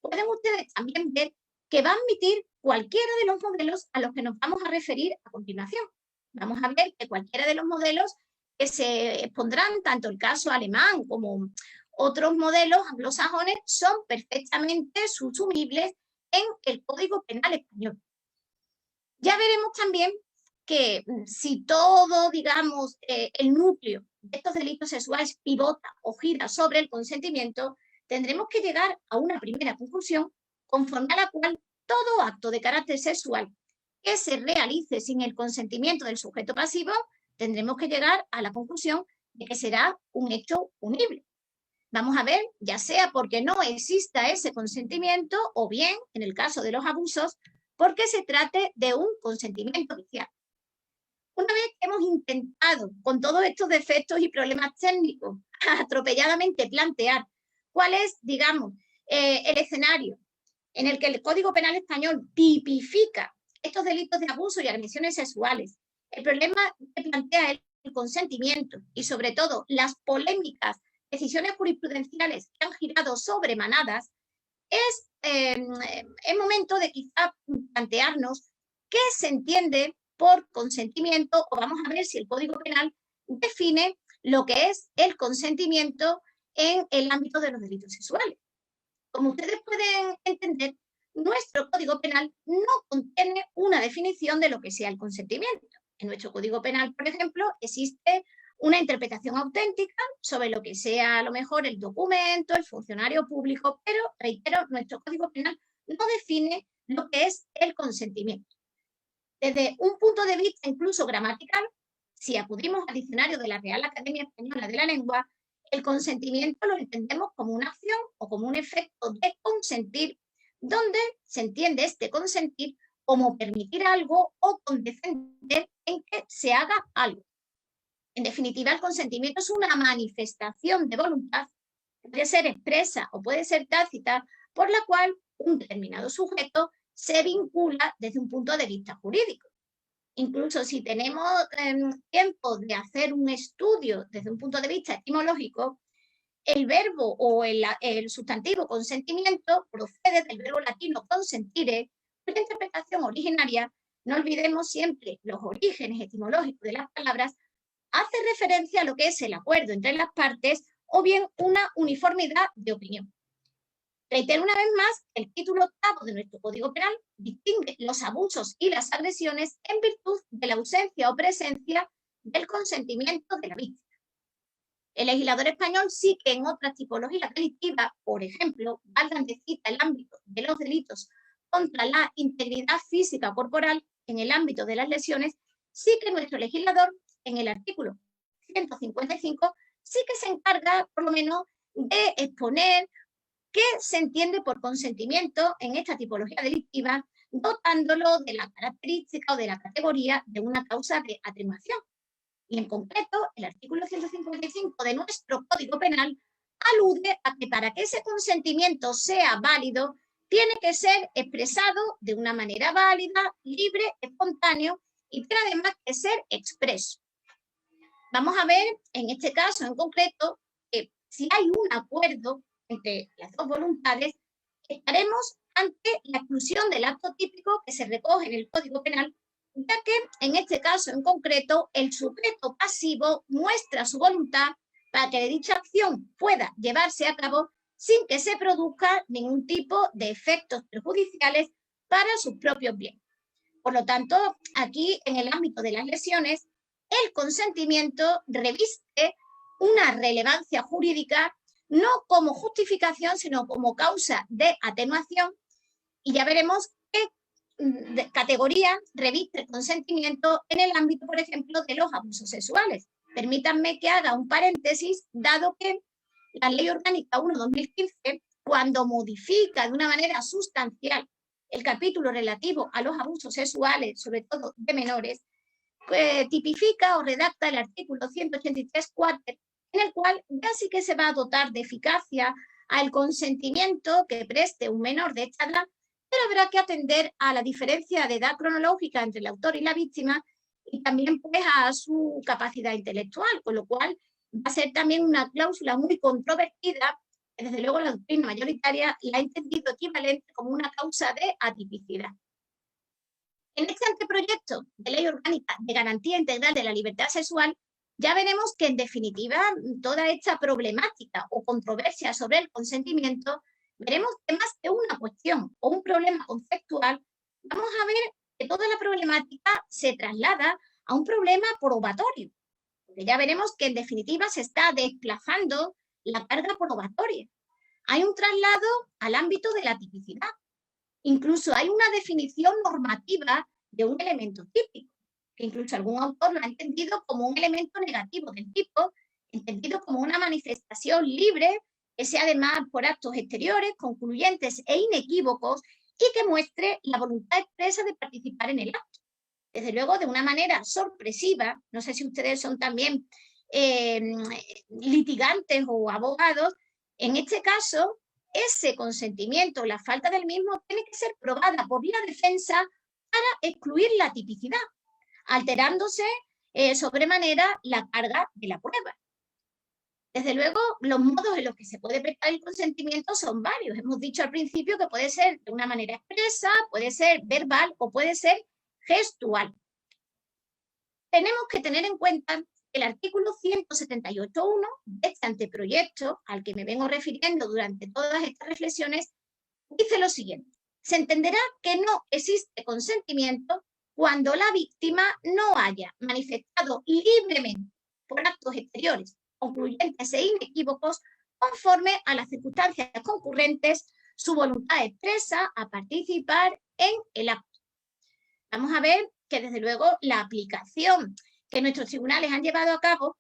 pueden ustedes también ver que va a admitir cualquiera de los modelos a los que nos vamos a referir a continuación. Vamos a ver que cualquiera de los modelos que se expondrán, tanto el caso alemán como otros modelos anglosajones, son perfectamente subsumibles en el Código Penal español. Ya veremos también que si todo, digamos, el núcleo de estos delitos sexuales pivota o gira sobre el consentimiento, tendremos que llegar a una primera conclusión conforme a la cual todo acto de carácter sexual que se realice sin el consentimiento del sujeto pasivo, tendremos que llegar a la conclusión de que será un hecho punible. Vamos a ver, ya sea porque no exista ese consentimiento o bien, en el caso de los abusos, porque se trate de un consentimiento viciado. Una vez que hemos intentado, con todos estos defectos y problemas técnicos, atropelladamente plantear cuál es, digamos, el escenario en el que el Código Penal español tipifica estos delitos de abuso y agresiones sexuales, el problema que plantea el consentimiento y, sobre todo, las polémicas decisiones jurisprudenciales que han girado sobre manadas, es momento de quizá plantearnos qué se entiende por consentimiento, o vamos a ver si el Código Penal define lo que es el consentimiento en el ámbito de los delitos sexuales. Como ustedes pueden entender, nuestro Código Penal no contiene una definición de lo que sea el consentimiento. En nuestro Código Penal, por ejemplo, existe una interpretación auténtica sobre lo que sea a lo mejor el documento, el funcionario público, pero, reitero, nuestro Código Penal no define lo que es el consentimiento. Desde un punto de vista incluso gramatical, si acudimos al diccionario de la Real Academia Española de la Lengua, el consentimiento lo entendemos como una acción o como un efecto de consentir, donde se entiende este consentir como permitir algo o condescender en que se haga algo. En definitiva, el consentimiento es una manifestación de voluntad, puede ser expresa o puede ser tácita, por la cual un determinado sujeto se vincula desde un punto de vista jurídico. Incluso si tenemos tiempo de hacer un estudio desde un punto de vista etimológico, el verbo o el sustantivo consentimiento procede del verbo latino consentire, cuya interpretación originaria, no olvidemos siempre los orígenes etimológicos de las palabras, hace referencia a lo que es el acuerdo entre las partes o bien una uniformidad de opinión. Reitero una vez más, el título 8º de nuestro Código Penal distingue los abusos y las agresiones en virtud de la ausencia o presencia del consentimiento de la víctima. El legislador español sí que en otras tipologías delictivas, por ejemplo, valgan de cita el ámbito de los delitos contra la integridad física corporal en el ámbito de las lesiones, sí que nuestro legislador, en el artículo 155, sí que se encarga, por lo menos, de exponer qué se entiende por consentimiento en esta tipología delictiva, dotándolo de la característica o de la categoría de una causa de atenuación. Y en concreto, el artículo 155 de nuestro Código Penal alude a que para que ese consentimiento sea válido, tiene que ser expresado de una manera válida, libre, espontáneo y tiene además que ser expreso. Vamos a ver, en este caso en concreto, que si hay un acuerdo entre las dos voluntades, estaremos ante la exclusión del acto típico que se recoge en el Código Penal, ya que en este caso en concreto el sujeto pasivo muestra su voluntad para que dicha acción pueda llevarse a cabo sin que se produzca ningún tipo de efectos perjudiciales para sus propios bienes. Por lo tanto, aquí en el ámbito de las lesiones, el consentimiento reviste una relevancia jurídica no como justificación, sino como causa de atenuación, y ya veremos qué categoría reviste el consentimiento en el ámbito, por ejemplo, de los abusos sexuales. Permítanme que haga un paréntesis, dado que la Ley Orgánica 1/2015, cuando modifica de una manera sustancial el capítulo relativo a los abusos sexuales, sobre todo de menores, tipifica o redacta el artículo 183.4, en el cual ya sí que se va a dotar de eficacia al consentimiento que preste un menor de esta edad, pero habrá que atender a la diferencia de edad cronológica entre el autor y la víctima y también pues a su capacidad intelectual, con lo cual va a ser también una cláusula muy controvertida, que desde luego la doctrina mayoritaria la ha entendido equivalente como una causa de atipicidad. En este anteproyecto de ley orgánica de garantía integral de la libertad sexual, ya veremos que en definitiva toda esta problemática o controversia sobre el consentimiento, veremos que más que una cuestión o un problema conceptual, vamos a ver que toda la problemática se traslada a un problema probatorio. Porque ya veremos que en definitiva se está desplazando la carga probatoria. Hay un traslado al ámbito de la tipicidad. Incluso hay una definición normativa de un elemento típico, que incluso algún autor lo ha entendido como un elemento negativo del tipo, entendido como una manifestación libre, que sea además por actos exteriores, concluyentes e inequívocos, y que muestre la voluntad expresa de participar en el acto. Desde luego, de una manera sorpresiva, no sé si ustedes son también litigantes o abogados, en este caso, ese consentimiento, la falta del mismo, tiene que ser probada por la defensa para excluir la tipicidad, alterándose sobremanera la carga de la prueba. Desde luego, los modos en los que se puede prestar el consentimiento son varios. Hemos dicho al principio que puede ser de una manera expresa, puede ser verbal o puede ser gestual. Tenemos que tener en cuenta el artículo 178.1 de este anteproyecto, al que me vengo refiriendo durante todas estas reflexiones, dice lo siguiente: se entenderá que no existe consentimiento cuando la víctima no haya manifestado libremente por actos exteriores, concluyentes e inequívocos, conforme a las circunstancias concurrentes, su voluntad expresa a participar en el acto. Vamos a ver que, desde luego, la aplicación que nuestros tribunales han llevado a cabo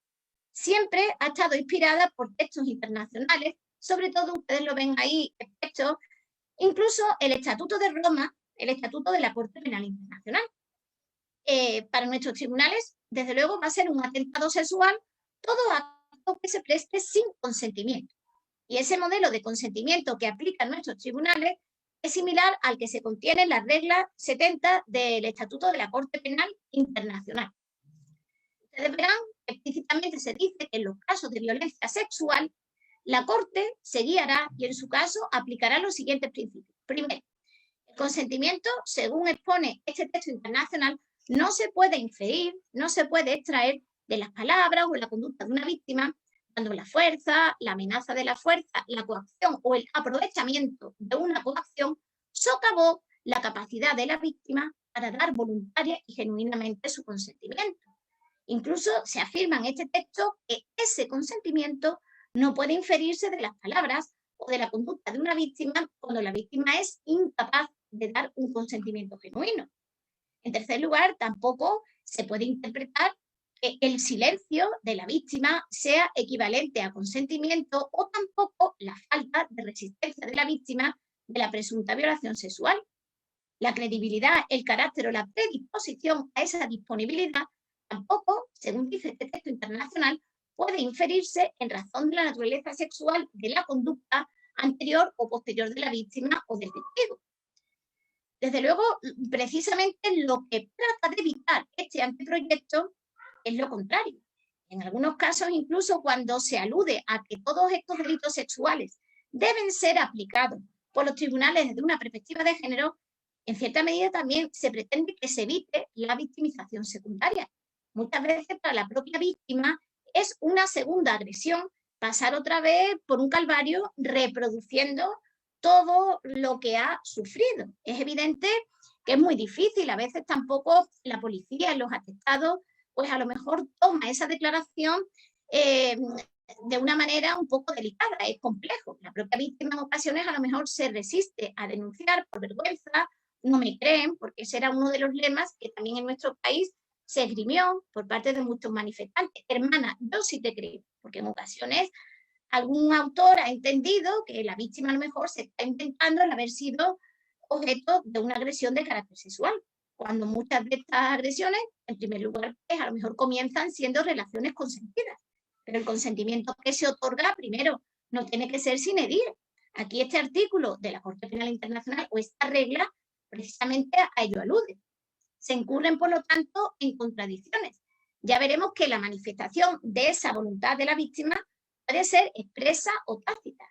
siempre ha estado inspirada por textos internacionales, sobre todo, ustedes lo ven ahí, textos, incluso el Estatuto de Roma, el Estatuto de la Corte Penal Internacional. Para nuestros tribunales, desde luego, va a ser un atentado sexual todo acto que se preste sin consentimiento. Y ese modelo de consentimiento que aplican nuestros tribunales es similar al que se contiene en la regla 70 del Estatuto de la Corte Penal Internacional. Ustedes verán que explícitamente se dice que en los casos de violencia sexual, la Corte se guiará y en su caso aplicará los siguientes principios. Primero, el consentimiento, según expone este texto internacional, no se puede inferir, no se puede extraer de las palabras o la conducta de una víctima cuando la fuerza, la amenaza de la fuerza, la coacción o el aprovechamiento de una coacción socavó la capacidad de la víctima para dar voluntaria y genuinamente su consentimiento. Incluso se afirma en este texto que ese consentimiento no puede inferirse de las palabras o de la conducta de una víctima cuando la víctima es incapaz de dar un consentimiento genuino. En tercer lugar, tampoco se puede interpretar que el silencio de la víctima sea equivalente a consentimiento o tampoco la falta de resistencia de la víctima de la presunta violación sexual. La credibilidad, el carácter o la predisposición a esa disponibilidad tampoco, según dice este texto internacional, puede inferirse en razón de la naturaleza sexual de la conducta anterior o posterior de la víctima o del testigo. Desde luego, precisamente lo que trata de evitar este anteproyecto es lo contrario. En algunos casos, incluso cuando se alude a que todos estos delitos sexuales deben ser aplicados por los tribunales desde una perspectiva de género, en cierta medida también se pretende que se evite la victimización secundaria. Muchas veces para la propia víctima es una segunda agresión pasar otra vez por un calvario reproduciendo todo lo que ha sufrido. Es evidente que es muy difícil, a veces tampoco la policía en los atestados pues a lo mejor toma esa declaración de una manera un poco delicada, es complejo. La propia víctima en ocasiones a lo mejor se resiste a denunciar por vergüenza, no me creen, porque ese era uno de los lemas que también en nuestro país se esgrimió por parte de muchos manifestantes. Hermana, yo sí te creo, porque en ocasiones algún autor ha entendido que la víctima a lo mejor se está inventando el haber sido objeto de una agresión de carácter sexual, cuando muchas de estas agresiones, en primer lugar, pues a lo mejor comienzan siendo relaciones consentidas. Pero el consentimiento que se otorga, primero, no tiene que ser sin herir. Aquí este artículo de la Corte Penal Internacional o esta regla precisamente a ello alude. Se incurren, por lo tanto, en contradicciones. Ya veremos que la manifestación de esa voluntad de la víctima puede ser expresa o tácita.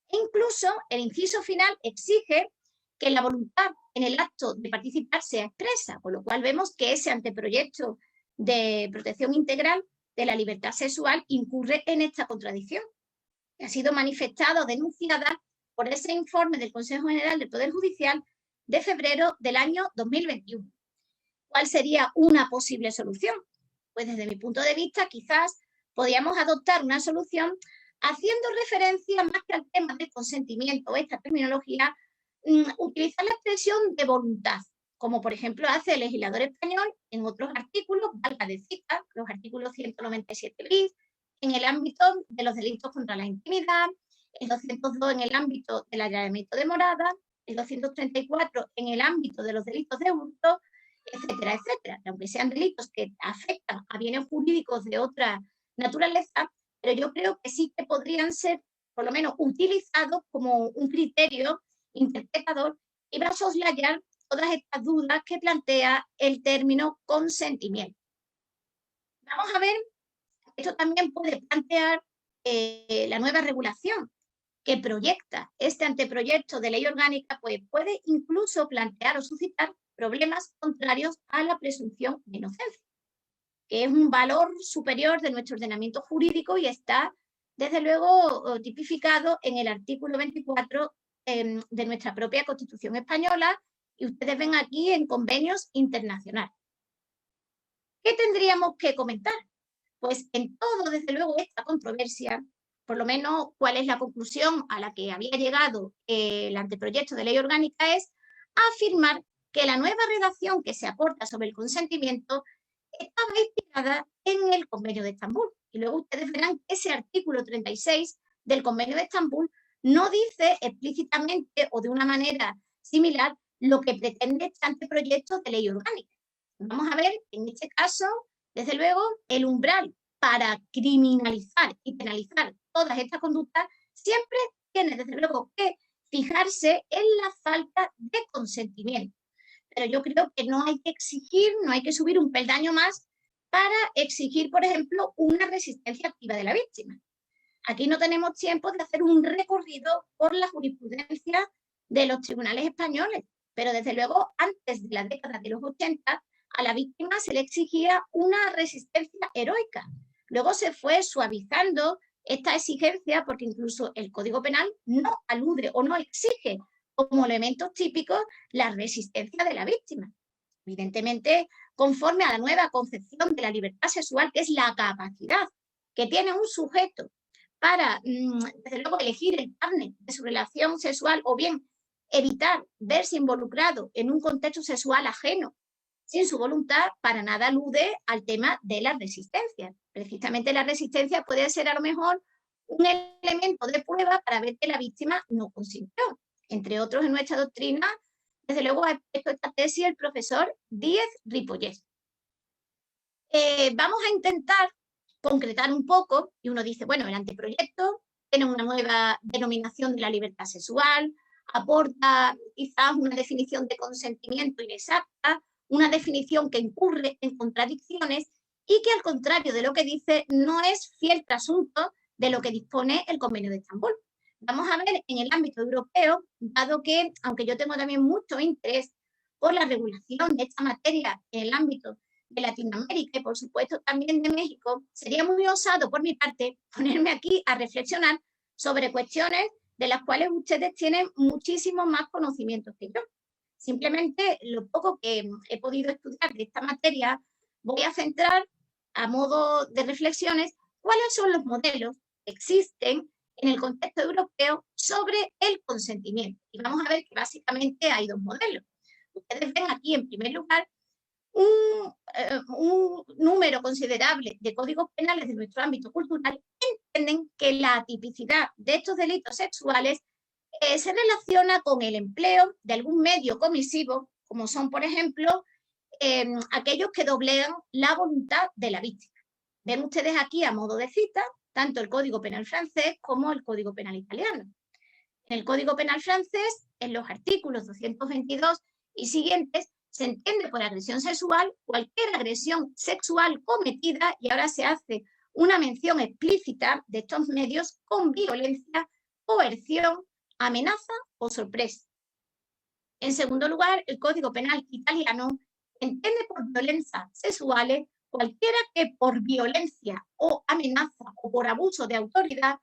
E incluso el inciso final exige que la voluntad en el acto de participar sea expresa, con lo cual vemos que ese anteproyecto de protección integral de la libertad sexual incurre en esta contradicción. Ha sido manifestada o denunciada por ese informe del Consejo General del Poder Judicial de febrero del año 2021. ¿Cuál sería una posible solución? Pues desde mi punto de vista quizás podríamos adoptar una solución haciendo referencia más que al tema del consentimiento o esta terminología, utilizar la expresión de voluntad, como por ejemplo hace el legislador español en otros artículos, valga de cita, los artículos 197 bis, en el ámbito de los delitos contra la intimidad, el 202 en el ámbito del allanamiento de morada, el 234 en el ámbito de los delitos de hurto, etcétera, etcétera. Aunque sean delitos que afectan a bienes jurídicos de otra naturaleza, pero yo creo que sí que podrían ser, por lo menos, utilizados como un criterio interpretador y va a soslayar todas estas dudas que plantea el término consentimiento. Vamos a ver, esto también puede plantear la nueva regulación que proyecta este anteproyecto de ley orgánica, pues puede incluso plantear o suscitar problemas contrarios a la presunción de inocencia, que es un valor superior de nuestro ordenamiento jurídico y está, desde luego, tipificado en el artículo 24 de nuestra propia Constitución española, y ustedes ven aquí en convenios internacionales. ¿Qué tendríamos que comentar? Pues en todo, desde luego, esta controversia, por lo menos cuál es la conclusión a la que había llegado el anteproyecto de ley orgánica, es afirmar que la nueva redacción que se aporta sobre el consentimiento estaba inspirada en el Convenio de Estambul. Y luego ustedes verán que ese artículo 36 del Convenio de Estambul no dice explícitamente o de una manera similar lo que pretende este anteproyecto de ley orgánica. Vamos a ver, en este caso, desde luego, el umbral para criminalizar y penalizar todas estas conductas siempre tiene, desde luego, que fijarse en la falta de consentimiento. Pero yo creo que no hay que exigir, no hay que subir un peldaño más para exigir, por ejemplo, una resistencia activa de la víctima. Aquí no tenemos tiempo de hacer un recorrido por la jurisprudencia de los tribunales españoles, pero desde luego antes de la década de los 80 a la víctima se le exigía una resistencia heroica. Luego se fue suavizando esta exigencia porque incluso el Código Penal no alude o no exige como elementos típicos la resistencia de la víctima. Evidentemente, conforme a la nueva concepción de la libertad sexual, que es la capacidad que tiene un sujeto para, desde luego, elegir el partner de su relación sexual o bien evitar verse involucrado en un contexto sexual ajeno sin su voluntad, para nada alude al tema de la resistencia. Precisamente la resistencia puede ser a lo mejor un elemento de prueba para ver que la víctima no consintió. Entre otros, en nuestra doctrina, desde luego ha expuesto esta tesis el profesor Díez Ripollés. Vamos a intentar concretar un poco, y uno dice, bueno, el anteproyecto tiene una nueva denominación de la libertad sexual, aporta quizás una definición de consentimiento inexacta, una definición que incurre en contradicciones y que, al contrario de lo que dice, no es fiel trasunto de lo que dispone el Convenio de Estambul. Vamos a ver en el ámbito europeo, dado que, aunque yo tengo también mucho interés por la regulación de esta materia en el ámbito de Latinoamérica y, por supuesto, también de México, sería muy osado por mi parte ponerme aquí a reflexionar sobre cuestiones de las cuales ustedes tienen muchísimo más conocimientos que yo. Simplemente lo poco que he podido estudiar de esta materia voy a centrar a modo de reflexiones cuáles son los modelos que existen en el contexto europeo sobre el consentimiento. Y vamos a ver que básicamente hay dos modelos. Ustedes ven aquí, en primer lugar, un número considerable de códigos penales de nuestro ámbito cultural entienden que la tipicidad de estos delitos sexuales se relaciona con el empleo de algún medio comisivo, como son, por ejemplo, aquellos que doblegan la voluntad de la víctima. Ven ustedes aquí, a modo de cita, tanto el Código Penal francés como el Código Penal italiano. En el Código Penal francés, en los artículos 222 y siguientes, se entiende por agresión sexual cualquier agresión sexual cometida, y ahora se hace una mención explícita de estos medios con violencia, coerción, amenaza o sorpresa. En segundo lugar, el Código Penal italiano entiende por violencia sexuales cualquiera que por violencia o amenaza o por abuso de autoridad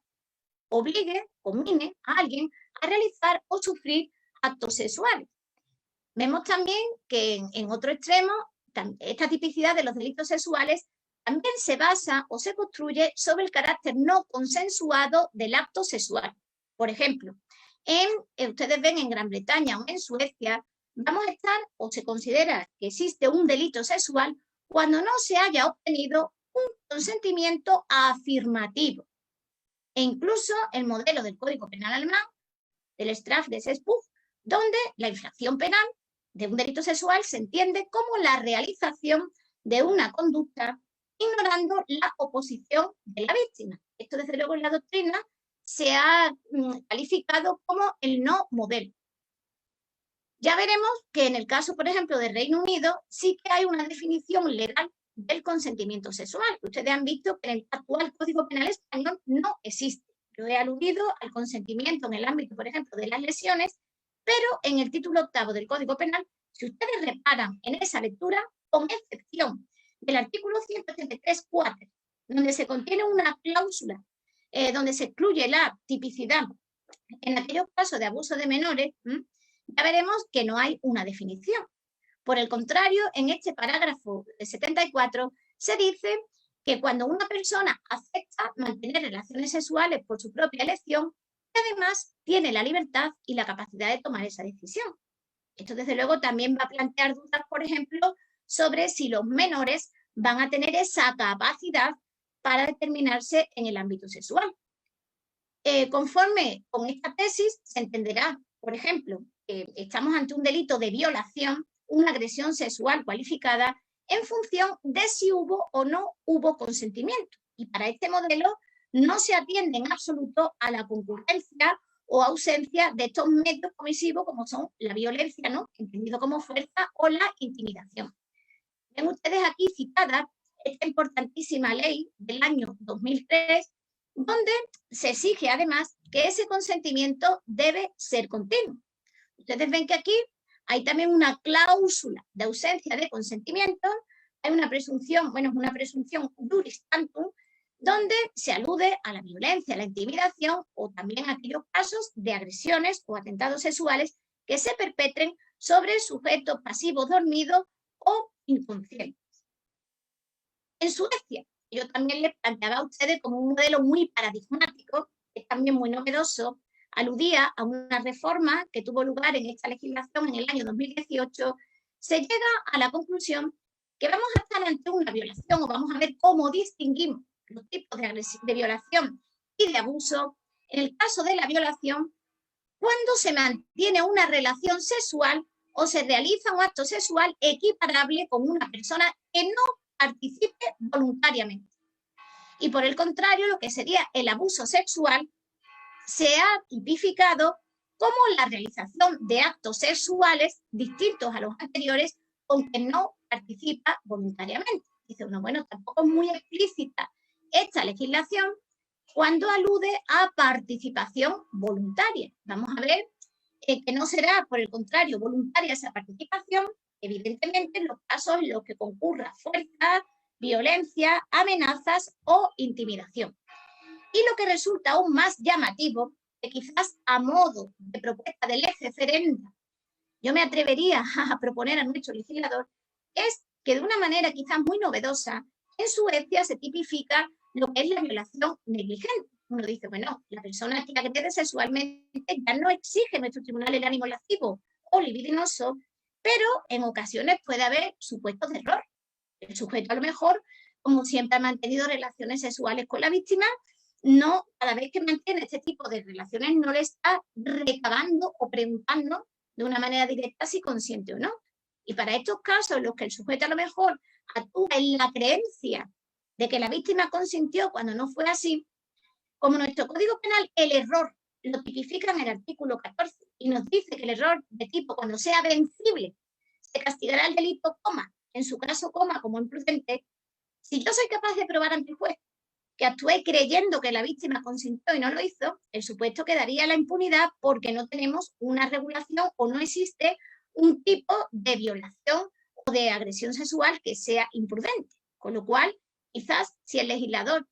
obligue, conmine a alguien a realizar o sufrir actos sexuales. Vemos también que en otro extremo, esta tipicidad de los delitos sexuales también se basa o se construye sobre el carácter no consensuado del acto sexual. Por ejemplo, ustedes ven en Gran Bretaña o en Suecia, vamos a estar o se considera que existe un delito sexual cuando no se haya obtenido un consentimiento afirmativo. E incluso el modelo del Código Penal alemán, del Strafgesetzbuch, donde la infracción penal de un delito sexual se entiende como la realización de una conducta ignorando la oposición de la víctima. Esto, desde luego, en la doctrina se ha calificado como el no modelo. Ya veremos que en el caso, por ejemplo, de Reino Unido, sí que hay una definición legal del consentimiento sexual. Ustedes han visto que en el actual Código Penal español no existe. Yo he aludido al consentimiento en el ámbito, por ejemplo, de las lesiones, pero en el título 8º del Código Penal, si ustedes reparan en esa lectura, con excepción del artículo 183.4, donde se contiene una cláusula donde se excluye la tipicidad en aquellos casos de abuso de menores, ya veremos que no hay una definición. Por el contrario, en este parágrafo 74 se dice que cuando una persona acepta mantener relaciones sexuales por su propia elección, además tiene la libertad y la capacidad de tomar esa decisión. Esto, desde luego, también va a plantear dudas, por ejemplo, sobre si los menores van a tener esa capacidad para determinarse en el ámbito sexual. Conforme con esta tesis, se entenderá, por ejemplo, que estamos ante un delito de violación, una agresión sexual cualificada, en función de si hubo o no hubo consentimiento. Y para este modelo no se atiende en absoluto a la concurrencia o ausencia de estos medios comisivos como son la violencia, ¿no?, entendido como fuerza, o la intimidación. Ven ustedes aquí citada esta importantísima ley del año 2003, donde se exige además que ese consentimiento debe ser continuo. Ustedes ven que aquí hay también una cláusula de ausencia de consentimiento, hay una presunción, bueno, es una presunción juris tantum, donde se alude a la violencia, a la intimidación o también a aquellos casos de agresiones o atentados sexuales que se perpetren sobre sujetos pasivos dormidos o inconscientes. En Suecia, yo también les planteaba a ustedes como un modelo muy paradigmático, que es también muy novedoso, aludía a una reforma que tuvo lugar en esta legislación en el año 2018, se llega a la conclusión que vamos a estar ante una violación, o vamos a ver cómo distinguimos los tipos de violación y de abuso. En el caso de la violación, cuando se mantiene una relación sexual o se realiza un acto sexual equiparable con una persona que no participe voluntariamente. Y por el contrario, lo que sería el abuso sexual se ha tipificado como la realización de actos sexuales distintos a los anteriores con que no participa voluntariamente. Dice uno, bueno, tampoco es muy explícita esta legislación cuando alude a participación voluntaria. Vamos a ver que no será, por el contrario, voluntaria esa participación, evidentemente en los casos en los que concurra fuerza, violencia, amenazas o intimidación. Y lo que resulta aún más llamativo, que quizás a modo de propuesta de ley referenda, yo me atrevería a proponer a nuestro legislador, es que de una manera quizás muy novedosa, en Suecia se tipifica lo que es la violación negligente. Uno dice, bueno, la persona que agrede sexualmente ya no exige en nuestro tribunal el ánimo lascivo o libidinoso, pero en ocasiones puede haber supuestos de error. El sujeto a lo mejor, como siempre ha mantenido relaciones sexuales con la víctima, no, cada vez que mantiene este tipo de relaciones no le está recabando o preguntando de una manera directa si consiente o no. Y para estos casos en los que el sujeto a lo mejor actúa en la creencia de que la víctima consintió cuando no fue así, como nuestro Código Penal el error lo tipifica en el artículo 14 y nos dice que el error de tipo cuando sea vencible se castigará el delito, en su caso, como imprudente. Si yo soy capaz de probar ante el juez que actué creyendo que la víctima consintió y no lo hizo, el supuesto quedaría la impunidad porque no tenemos una regulación o no existe un tipo de violación o de agresión sexual que sea imprudente. Con lo cual, quizás si el legislador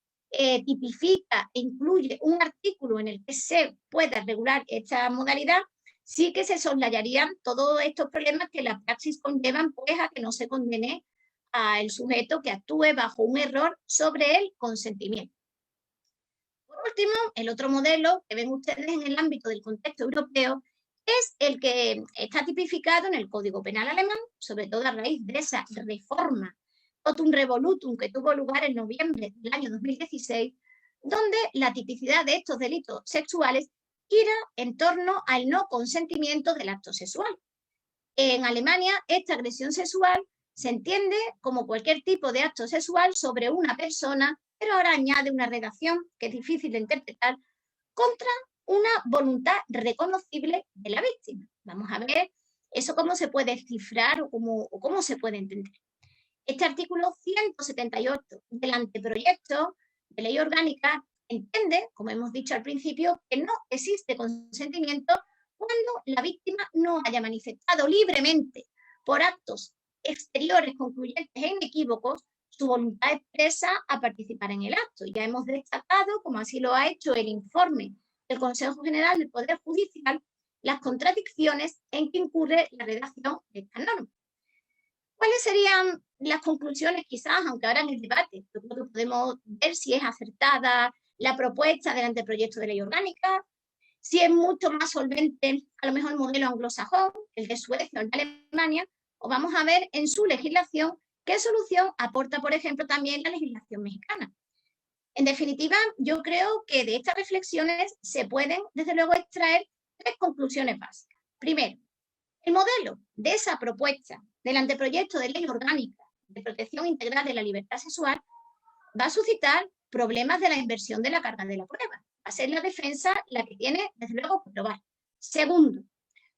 tipifica e incluye un artículo en el que se pueda regular esta modalidad, sí que se soslayarían todos estos problemas que la praxis conllevan, pues, a que no se condene al sujeto que actúe bajo un error sobre el consentimiento. Por último, el otro modelo que ven ustedes en el ámbito del contexto europeo es el que está tipificado en el Código Penal alemán, sobre todo a raíz de esa reforma totum revolutum que tuvo lugar en noviembre del año 2016, donde la tipicidad de estos delitos sexuales gira en torno al no consentimiento del acto sexual. En Alemania, esta agresión sexual se entiende como cualquier tipo de acto sexual sobre una persona, pero ahora añade una redacción que es difícil de interpretar, contra una voluntad reconocible de la víctima. Vamos a ver eso cómo se puede cifrar o cómo se puede entender. Este artículo 178 del anteproyecto de ley orgánica entiende, como hemos dicho al principio, que no existe consentimiento cuando la víctima no haya manifestado libremente por actos exteriores concluyentes e inequívocos su voluntad expresa a participar en el acto. Ya hemos destacado, como así lo ha hecho el informe del Consejo General del Poder Judicial, las contradicciones en que incurre la redacción de esta norma. ¿Cuáles serían las conclusiones, quizás, aunque ahora en el debate? Yo creo que podemos ver si es acertada la propuesta del anteproyecto de ley orgánica, si es mucho más solvente, a lo mejor el modelo anglosajón, el de Suecia o el de Alemania, o vamos a ver en su legislación qué solución aporta, por ejemplo, también la legislación mexicana. En definitiva, yo creo que de estas reflexiones se pueden, desde luego, extraer 3 conclusiones básicas. Primero, el modelo de esa propuesta del anteproyecto de ley orgánica de protección integral de la libertad sexual va a suscitar problemas de la inversión de la carga de la prueba. Va a ser la defensa la que tiene, desde luego, que probar. Segundo,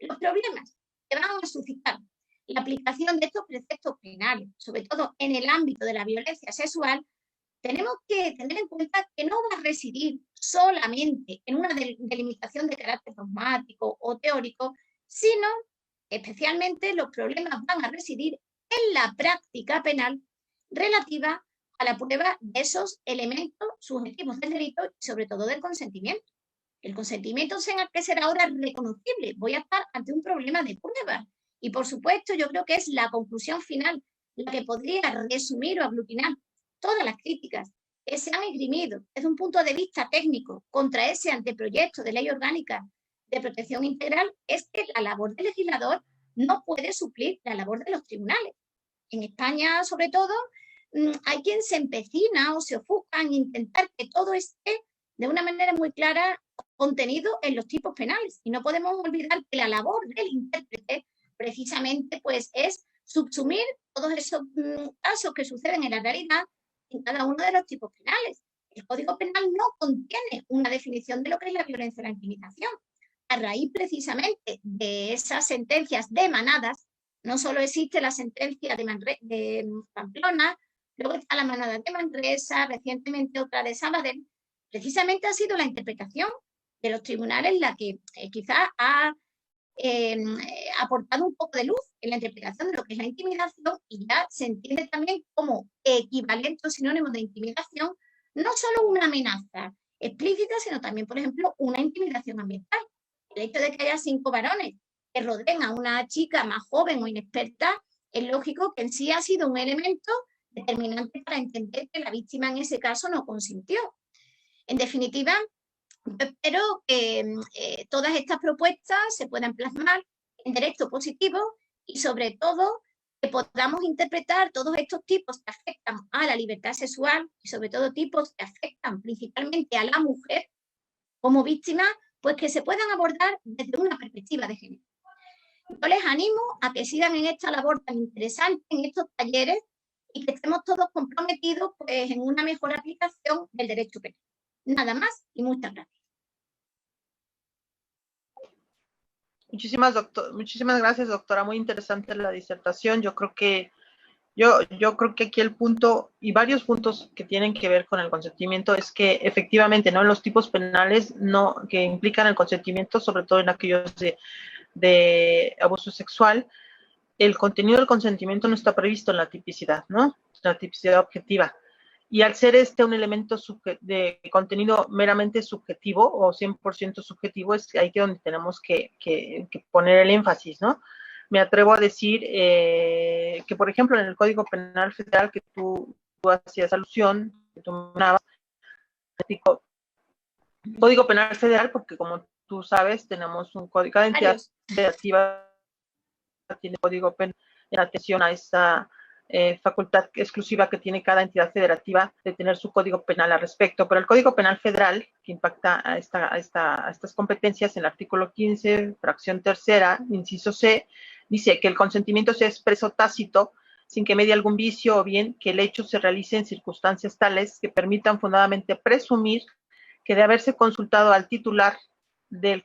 los problemas que van a suscitar la aplicación de estos preceptos penales, sobre todo en el ámbito de la violencia sexual, tenemos que tener en cuenta que no va a residir solamente en una delimitación de carácter dogmático o teórico, sino especialmente los problemas van a residir en la práctica penal relativa a la prueba de esos elementos subjetivos del delito y sobre todo del consentimiento. El consentimiento tenga que ser ahora reconocible. Voy a estar ante un problema de prueba. Y por supuesto yo creo que es la conclusión final la que podría resumir o aglutinar todas las críticas que se han esgrimido desde un punto de vista técnico contra ese anteproyecto de ley orgánica de protección integral, es que la labor del legislador no puede suplir la labor de los tribunales. En España, sobre todo, hay quien se empecina o se ofusca en intentar que todo esté de una manera muy clara contenido en los tipos penales. Y no podemos olvidar que la labor del intérprete precisamente pues es subsumir todos esos casos que suceden en la realidad en cada uno de los tipos penales. El Código Penal no contiene una definición de lo que es la violencia o la intimidación. A raíz precisamente de esas sentencias demanadas, no solo existe la sentencia de Pamplona, luego está la manada de Manresa, recientemente otra de Sabadell. Precisamente ha sido la interpretación de los tribunales la que quizás ha aportado un poco de luz en la interpretación de lo que es la intimidación, y ya se entiende también como equivalente o sinónimo de intimidación no solo una amenaza explícita, sino también, por ejemplo, una intimidación ambiental. El hecho de que haya 5 varones que rodeen a una chica más joven o inexperta, es lógico que en sí ha sido un elemento determinante para entender que la víctima en ese caso no consintió. En definitiva, yo espero que todas estas propuestas se puedan plasmar en derecho positivo y sobre todo que podamos interpretar todos estos tipos que afectan a la libertad sexual y sobre todo tipos que afectan principalmente a la mujer como víctima, pues que se puedan abordar desde una perspectiva de género. Yo les animo a que sigan en esta labor tan interesante, en estos talleres, y que estemos todos comprometidos pues, en una mejor aplicación del derecho penal. Nada más y muchas gracias. Muchísimas gracias, doctora. Muy interesante la disertación. Yo creo que aquí el punto y varios puntos que tienen que ver con el consentimiento es que efectivamente, ¿no? En los tipos penales que implican el consentimiento, sobre todo en aquellos de abuso sexual, el contenido del consentimiento no está previsto en la tipicidad, ¿no? La tipicidad objetiva. Y al ser un elemento de contenido meramente subjetivo o 100% subjetivo, es ahí donde tenemos que poner el énfasis, ¿no? Me atrevo a decir que, por ejemplo, en el Código Penal Federal que tú hacías alusión, que tú mencionabas, Código Penal Federal, porque como tú sabes, tenemos un código, cada entidad federativa tiene código penal en atención a esta facultad exclusiva que tiene cada entidad federativa de tener su código penal al respecto. Pero el Código Penal Federal, que impacta a estas competencias, en el artículo 15, fracción tercera, inciso C, dice que el consentimiento sea expreso tácito, sin que medie algún vicio, o bien que el hecho se realice en circunstancias tales que permitan fundadamente presumir que de haberse consultado al titular del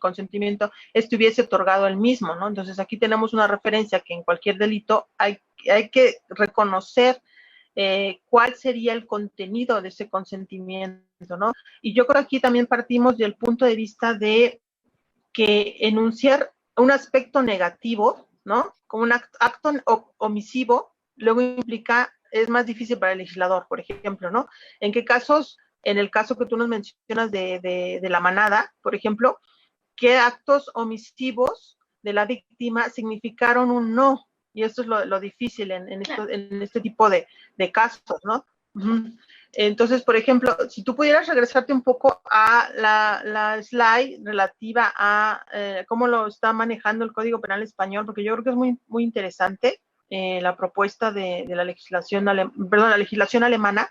consentimiento, hubiese otorgado el mismo, ¿no? Entonces aquí tenemos una referencia que en cualquier delito hay que reconocer cuál sería el contenido de ese consentimiento, ¿no? Y yo creo que aquí también partimos del punto de vista de que enunciar un aspecto negativo, ¿no? Como un acto omisivo, luego implica, es más difícil para el legislador, por ejemplo, ¿no? ¿En qué casos? En el caso que tú nos mencionas de la manada, por ejemplo, ¿qué actos omisivos de la víctima significaron un no? Y esto es lo difícil en este tipo de casos, ¿no? Entonces, por ejemplo, si tú pudieras regresarte un poco a la slide relativa a cómo lo está manejando el Código Penal Español, porque yo creo que es muy, muy interesante la propuesta de la legislación, la legislación alemana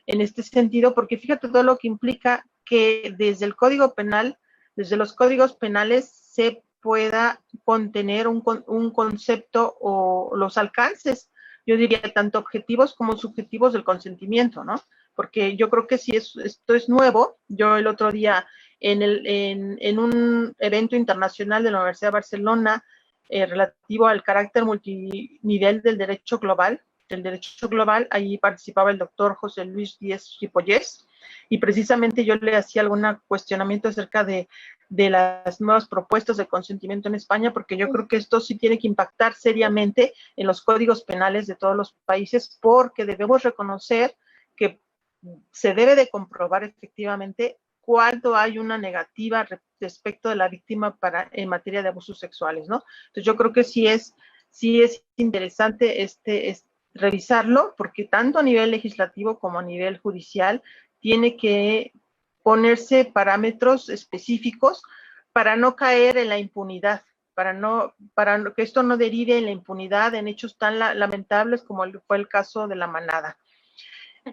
en este sentido, porque fíjate todo lo que implica que desde el Código Penal, desde los códigos penales, se pueda contener un concepto o los alcances, yo diría, tanto objetivos como subjetivos del consentimiento, ¿no? Porque yo creo que si esto es nuevo. Yo el otro día en un evento internacional de la Universidad de Barcelona relativo al carácter multinivel del derecho global, ahí participaba el doctor José Luis Díez Ripollés, y precisamente yo le hacía algún cuestionamiento acerca de las nuevas propuestas de consentimiento en España, porque yo creo que esto sí tiene que impactar seriamente en los códigos penales de todos los países, porque debemos reconocer que se debe de comprobar efectivamente cuando hay una negativa respecto de la víctima en materia de abusos sexuales, ¿no? Entonces yo creo que sí es interesante revisarlo, porque tanto a nivel legislativo como a nivel judicial tiene que ponerse parámetros específicos para no caer en la impunidad, para que esto no derive en la impunidad en hechos tan lamentables como fue el caso de la manada.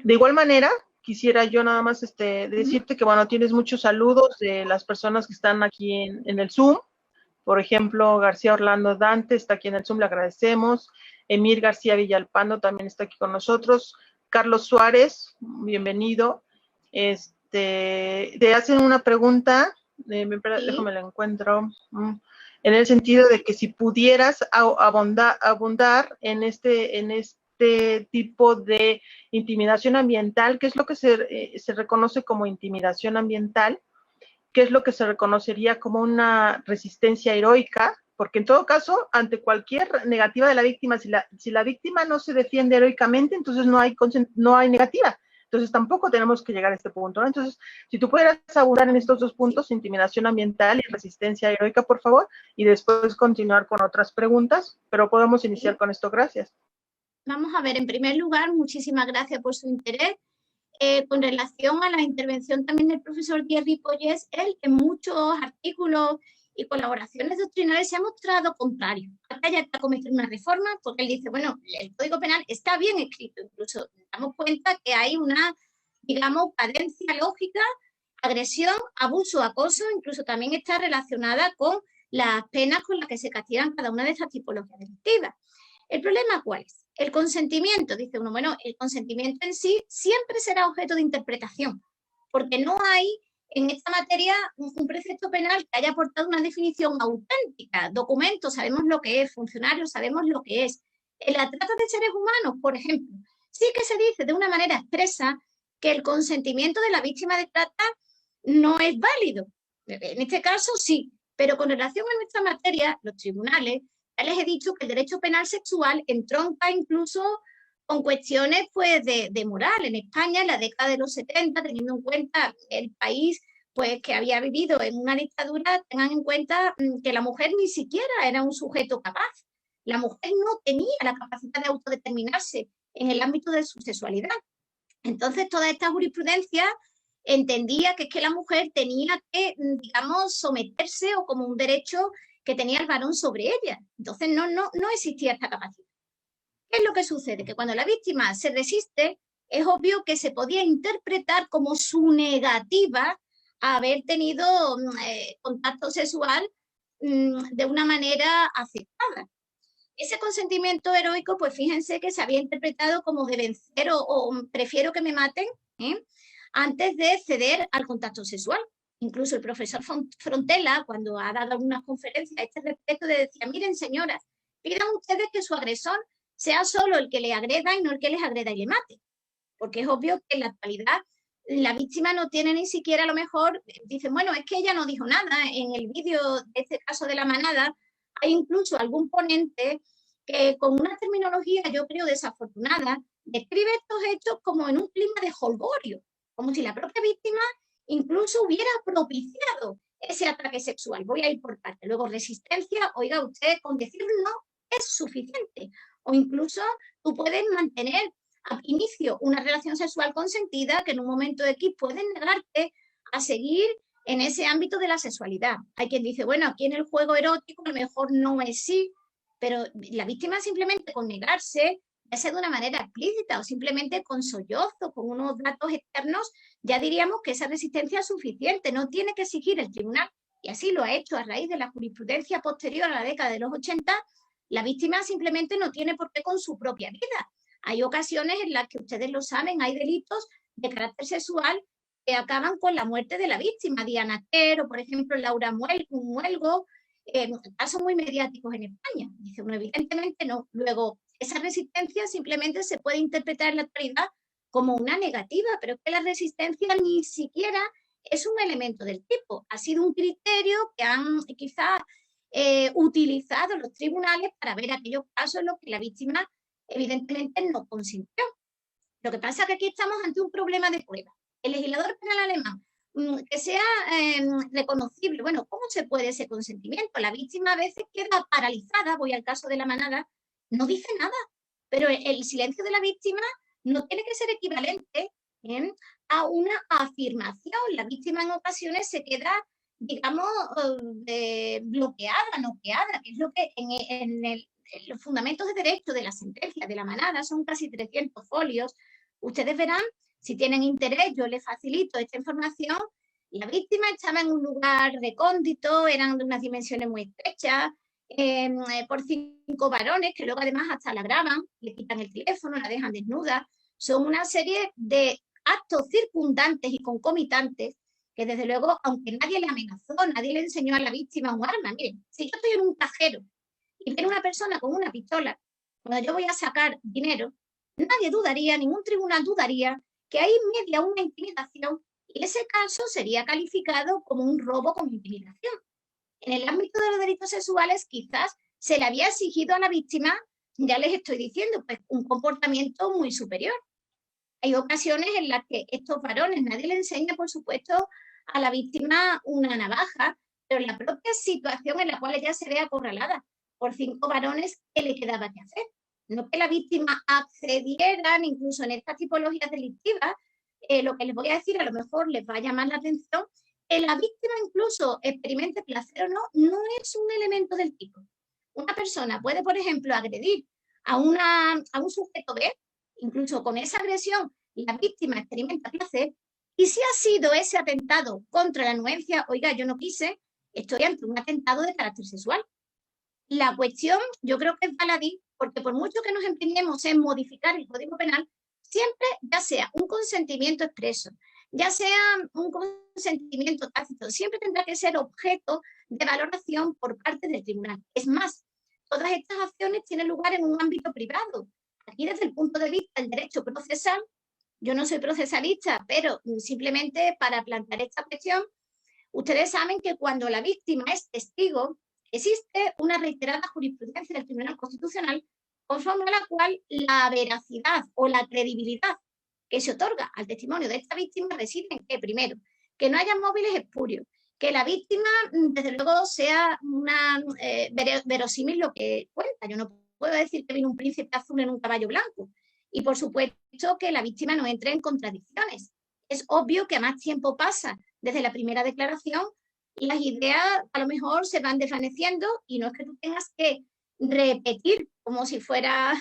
De igual manera, quisiera yo nada más decirte que, bueno, tienes muchos saludos de las personas que están aquí en el Zoom. Por ejemplo, García Orlando Dante está aquí en el Zoom, le agradecemos. Emir García Villalpando también está aquí con nosotros. Carlos Suárez, bienvenido. Te hacen una pregunta, déjame la encuentro, en el sentido de que si pudieras abundar en este tipo de intimidación ambiental, ¿qué es lo que se reconoce como intimidación ambiental? ¿Qué es lo que se reconocería como una resistencia heroica? Porque en todo caso, ante cualquier negativa de la víctima, si la víctima no se defiende heroicamente, entonces no hay negativa. Entonces tampoco tenemos que llegar a este punto, ¿no? Entonces, si tú pudieras abundar en estos dos puntos, intimidación ambiental y resistencia heroica, por favor, y después continuar con otras preguntas, pero podemos iniciar con esto. Gracias. Vamos a ver, en primer lugar, muchísimas gracias por su interés. Con relación a la intervención también del profesor Díez Ripollés, él en muchos artículos y colaboraciones doctrinales se ha mostrado contrario a que haya que cometer una reforma, porque él dice, bueno, el Código Penal está bien escrito, incluso nos damos cuenta que hay una, digamos, cadencia lógica, agresión, abuso, acoso, incluso también está relacionada con las penas con las que se castigan cada una de estas tipologías delictivas. ¿El problema cuál es? El consentimiento, dice uno, bueno, el consentimiento en sí siempre será objeto de interpretación, porque no hay en esta materia un precepto penal que haya aportado una definición auténtica. Documentos, sabemos lo que es, funcionarios, sabemos lo que es. En la trata de seres humanos, por ejemplo, sí que se dice de una manera expresa que el consentimiento de la víctima de trata no es válido. En este caso sí, pero con relación a nuestra materia, los tribunales, ya les he dicho que el derecho penal sexual entronca incluso con cuestiones pues, de moral. En España, en la década de los 70, teniendo en cuenta el país pues, que había vivido en una dictadura, tengan en cuenta que la mujer ni siquiera era un sujeto capaz. La mujer no tenía la capacidad de autodeterminarse en el ámbito de su sexualidad. Entonces, toda esta jurisprudencia entendía que es que la mujer tenía que, digamos, someterse o como un derecho que tenía el varón sobre ella. Entonces no existía esta capacidad. ¿Qué es lo que sucede? Que cuando la víctima se resiste, es obvio que se podía interpretar como su negativa a haber tenido contacto sexual de una manera aceptada. Ese consentimiento heroico, pues fíjense que se había interpretado como de vencer o prefiero que me maten, antes de ceder al contacto sexual. Incluso el profesor Frontela, cuando ha dado algunas conferencias a este respecto, le decía, miren señoras, pidan ustedes que su agresor sea solo el que le agreda y no el que les agreda y le mate. Porque es obvio que en la actualidad la víctima no tiene ni siquiera, a lo mejor, dicen, bueno, es que ella no dijo nada. En el vídeo de este caso de la manada, hay incluso algún ponente que con una terminología, yo creo, desafortunada, describe estos hechos como en un clima de jolgorio, como si la propia víctima incluso hubiera propiciado ese ataque sexual. Voy a ir por parte. Luego, resistencia, oiga, usted con decir no es suficiente. O incluso tú puedes mantener a inicio una relación sexual consentida que en un momento X pueden negarte a seguir en ese ámbito de la sexualidad. Hay quien dice, bueno, aquí en el juego erótico a lo mejor no es sí, pero la víctima simplemente con negarse, ya sea de una manera explícita o simplemente con sollozo, con unos datos externos, ya diríamos que esa resistencia es suficiente, no tiene que exigir el tribunal, y así lo ha hecho a raíz de la jurisprudencia posterior a la década de los 80, la víctima simplemente no tiene por qué con su propia vida. Hay ocasiones en las que ustedes lo saben, hay delitos de carácter sexual que acaban con la muerte de la víctima. Diana Quero, por ejemplo, Laura Muelgo, casos muy mediáticos en España. Dice uno, evidentemente no. Luego, esa resistencia simplemente se puede interpretar en la actualidad como una negativa, pero es que la resistencia ni siquiera es un elemento del tipo. Ha sido un criterio que han quizás utilizado los tribunales para ver aquellos casos en los que la víctima evidentemente no consintió. Lo que pasa es que aquí estamos ante un problema de prueba. El legislador penal alemán, que sea reconocible, bueno, ¿cómo se puede ese consentimiento? La víctima a veces queda paralizada, voy al caso de la manada, no dice nada, pero el silencio de la víctima no tiene que ser equivalente a una afirmación. La víctima en ocasiones se queda, digamos, bloqueada, noqueada, que es lo que en los fundamentos de derecho de la sentencia de la manada son casi 300 folios. Ustedes verán, si tienen interés, yo les facilito esta información. La víctima estaba en un lugar recóndito, eran de unas dimensiones muy estrechas, por 5 varones que luego además hasta la graban, le quitan el teléfono, la dejan desnuda. Son una serie de actos circundantes y concomitantes que desde luego, aunque nadie le amenazó, nadie le enseñó a la víctima un arma. Miren, si yo estoy en un cajero y viene una persona con una pistola, cuando yo voy a sacar dinero, nadie dudaría, ningún tribunal dudaría que ahí media una intimidación y ese caso sería calificado como un robo con intimidación. En el ámbito de los delitos sexuales quizás se le había exigido a la víctima, ya les estoy diciendo, pues un comportamiento muy superior. Hay ocasiones en las que estos varones, nadie le enseña, por supuesto, a la víctima una navaja, pero la propia situación en la cual ella se ve acorralada por 5 varones, ¿qué le quedaba que hacer? No que la víctima accediera, incluso en estas tipologías delictivas, lo que les voy a decir a lo mejor les va a llamar la atención, que la víctima incluso experimente placer o no, no es un elemento del tipo. Una persona puede, por ejemplo, agredir a un sujeto B, incluso con esa agresión la víctima experimenta placer, y si ha sido ese atentado contra la anuencia, oiga, yo no quise, estoy ante un atentado de carácter sexual. La cuestión yo creo que es baladí, porque por mucho que nos empeñemos en modificar el Código Penal, siempre, ya sea un consentimiento expreso, ya sea un consentimiento tácito, siempre tendrá que ser objeto de valoración por parte del tribunal. Es más, todas estas acciones tienen lugar en un ámbito privado. Aquí, desde el punto de vista del derecho procesal, yo no soy procesalista, pero simplemente para plantear esta cuestión, ustedes saben que cuando la víctima es testigo, existe una reiterada jurisprudencia del Tribunal Constitucional conforme a la cual la veracidad o la credibilidad que se otorga al testimonio de esta víctima reside en que, primero, que no haya móviles espurios, que la víctima, desde luego, sea una verosímil lo que cuenta. Yo no puedo decir que viene un príncipe azul en un caballo blanco. Y, por supuesto, que la víctima no entre en contradicciones. Es obvio que a más tiempo pasa desde la primera declaración, las ideas a lo mejor se van desvaneciendo y no es que tú tengas que repetir como si fuera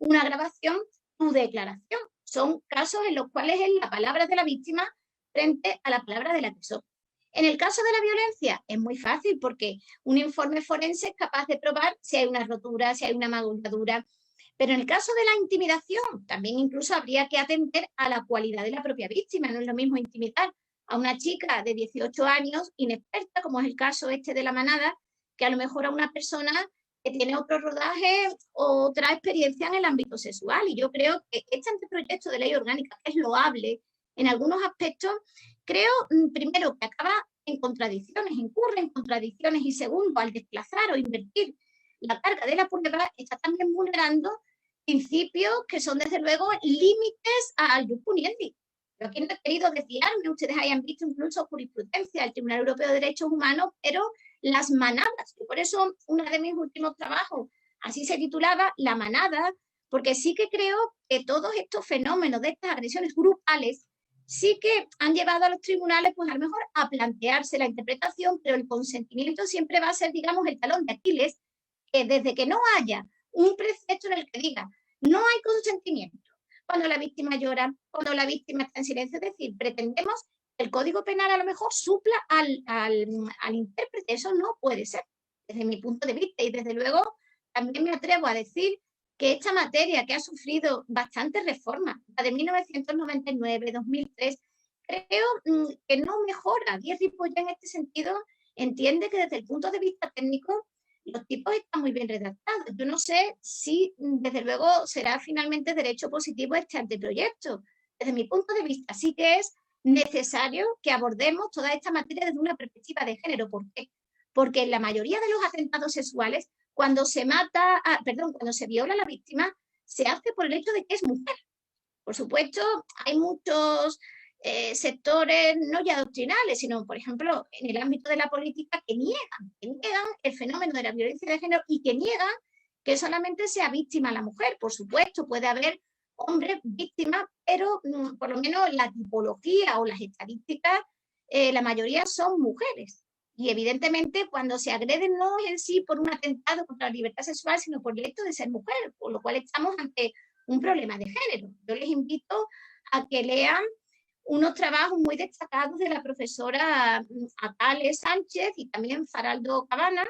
una grabación, tu declaración. Son casos en los cuales es la palabra de la víctima frente a la palabra del agresor. En el caso de la violencia es muy fácil porque un informe forense es capaz de probar si hay una rotura, si hay una magulladura. Pero en el caso de la intimidación, también incluso habría que atender a la cualidad de la propia víctima. No es lo mismo intimidar a una chica de 18 años inexperta, como es el caso este de la manada, que a lo mejor a una persona que tiene otro rodaje o otra experiencia en el ámbito sexual. Y yo creo que este anteproyecto de ley orgánica, que es loable en algunos aspectos, creo, primero, que acaba en contradicciones, incurre en contradicciones, y segundo, al desplazar o invertir la carga de la prueba, está también vulnerando principios que son, desde luego, límites al jus puniendi. Yo aquí no he querido desviarme, ustedes hayan visto incluso jurisprudencia del Tribunal Europeo de Derechos Humanos, pero las manadas, y por eso uno de mis últimos trabajos así se titulaba, La manada, porque sí que creo que todos estos fenómenos de estas agresiones grupales sí que han llevado a los tribunales, pues a lo mejor a plantearse la interpretación, pero el consentimiento siempre va a ser, digamos, el talón de Aquiles, que desde que no haya un precepto en el que diga no hay consentimiento, cuando la víctima llora, cuando la víctima está en silencio, es decir, pretendemos que el Código Penal a lo mejor supla al intérprete. Eso no puede ser, desde mi punto de vista, y desde luego también me atrevo a decir que esta materia, que ha sufrido bastantes reformas, la de 1999, 2003, creo que no mejora. Díaz Ripollé en este sentido entiende que desde el punto de vista técnico los tipos están muy bien redactados. Yo no sé si, desde luego, será finalmente derecho positivo este anteproyecto. Desde mi punto de vista, sí que es necesario que abordemos toda esta materia desde una perspectiva de género. ¿Por qué? Porque en la mayoría de los atentados sexuales, cuando se cuando se viola a la víctima, se hace por el hecho de que es mujer. Por supuesto, hay muchos sectores, no ya doctrinales, sino, por ejemplo, en el ámbito de la política, que niegan el fenómeno de la violencia de género y que niegan que solamente sea víctima la mujer. Por supuesto, puede haber hombres víctimas, pero por lo menos la tipología o las estadísticas, la mayoría son mujeres. Y evidentemente cuando se agreden no es en sí por un atentado contra la libertad sexual, sino por el hecho de ser mujer, por lo cual estamos ante un problema de género. Yo les invito a que lean unos trabajos muy destacados de la profesora Atale Sánchez y también Faraldo Cabana,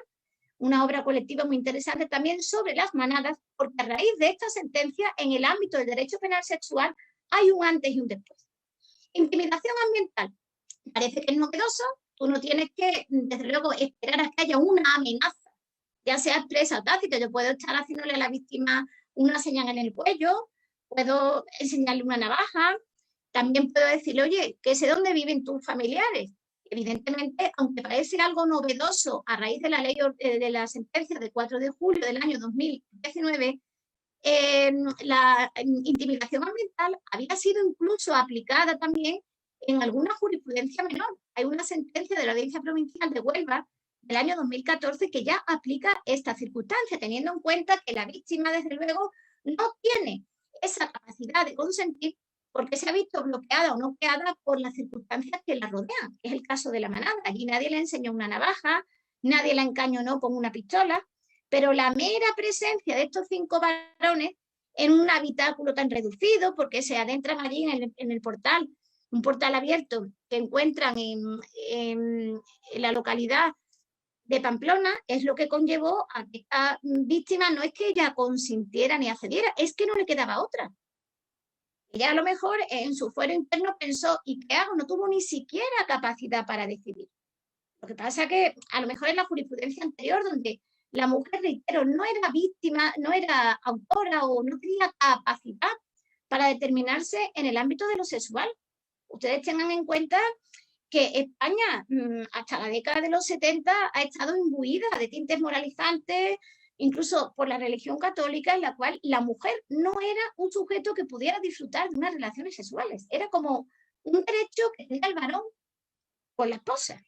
una obra colectiva muy interesante también sobre las manadas, porque a raíz de esta sentencia, en el ámbito del derecho penal sexual, hay un antes y un después. Intimidación ambiental. Parece que es novedoso. Tú no tienes que, desde luego, esperar a que haya una amenaza, ya sea expresa o tácita. Yo puedo estar haciéndole a la víctima una señal en el cuello, puedo enseñarle una navaja, también puedo decirle, oye, que sé dónde viven tus familiares. Evidentemente, aunque parece algo novedoso a raíz de la ley de la sentencia del 4 de julio del año 2019, la intimidación ambiental había sido incluso aplicada también en alguna jurisprudencia menor. Hay una sentencia de la Audiencia Provincial de Huelva del año 2014 que ya aplica esta circunstancia, teniendo en cuenta que la víctima, desde luego, no tiene esa capacidad de consentir porque se ha visto bloqueada o noqueada por las circunstancias que la rodean, que es el caso de la manada. Allí nadie le enseñó una navaja, nadie la encañonó con una pistola, pero la mera presencia de estos 5 varones en un habitáculo tan reducido, porque se adentran allí en el portal, un portal abierto que encuentran en la localidad de Pamplona, es lo que conllevó a que esta víctima no es que ella consintiera ni accediera, es que no le quedaba otra. Ella a lo mejor en su fuero interno pensó, ¿y qué hago? No tuvo ni siquiera capacidad para decidir. Lo que pasa es que a lo mejor en la jurisprudencia anterior, donde la mujer, reitero, no era víctima, no era autora o no tenía capacidad para determinarse en el ámbito de lo sexual. Ustedes tengan en cuenta que España, hasta la década de los 70, ha estado imbuida de tintes moralizantes, incluso por la religión católica, en la cual la mujer no era un sujeto que pudiera disfrutar de unas relaciones sexuales. Era como un derecho que tenía el varón con la esposa.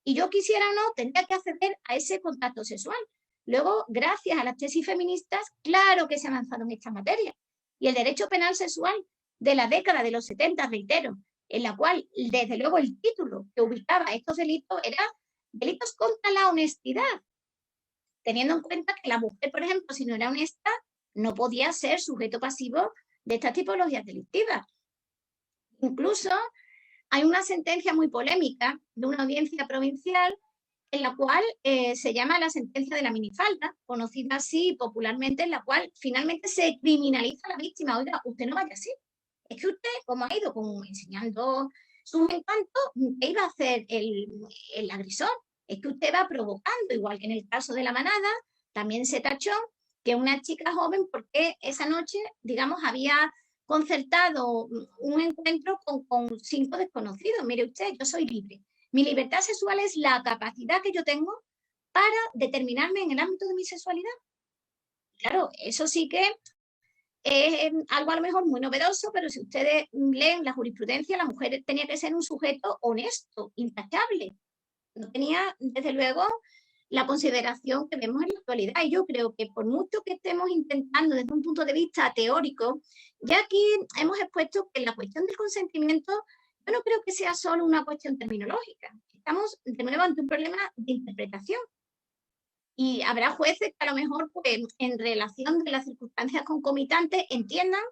Y yo quisiera o no, tendría que acceder a ese contacto sexual. Luego, gracias a las tesis feministas, claro que se ha avanzado en esta materia. Y el derecho penal sexual de la década de los 70, reitero, en la cual, desde luego, el título que ubicaba estos delitos era delitos contra la honestidad, teniendo en cuenta que la mujer, por ejemplo, si no era honesta, no podía ser sujeto pasivo de estas tipologías delictivas. Incluso hay una sentencia muy polémica de una audiencia provincial en la cual se llama la sentencia de la minifalda, conocida así popularmente, en la cual finalmente se criminaliza a la víctima. Oiga, usted no vaya así. Es que usted, como ha ido enseñando sus encantos, ¿qué iba a hacer el agresor? Es que usted va provocando, igual que en el caso de la manada, también se tachó que una chica joven, porque esa noche, digamos, había concertado un encuentro con 5 desconocidos. Mire usted, yo soy libre. Mi libertad sexual es la capacidad que yo tengo para determinarme en el ámbito de mi sexualidad. Claro, eso sí que es algo a lo mejor muy novedoso, pero si ustedes leen la jurisprudencia, la mujer tenía que ser un sujeto honesto, intachable. No tenía, desde luego, la consideración que vemos en la actualidad. Y yo creo que por mucho que estemos intentando desde un punto de vista teórico, ya aquí hemos expuesto que la cuestión del consentimiento, yo no creo que sea solo una cuestión terminológica. Estamos de nuevo ante un problema de interpretación. Y habrá jueces que a lo mejor, pues, en relación de las circunstancias concomitantes, entiendan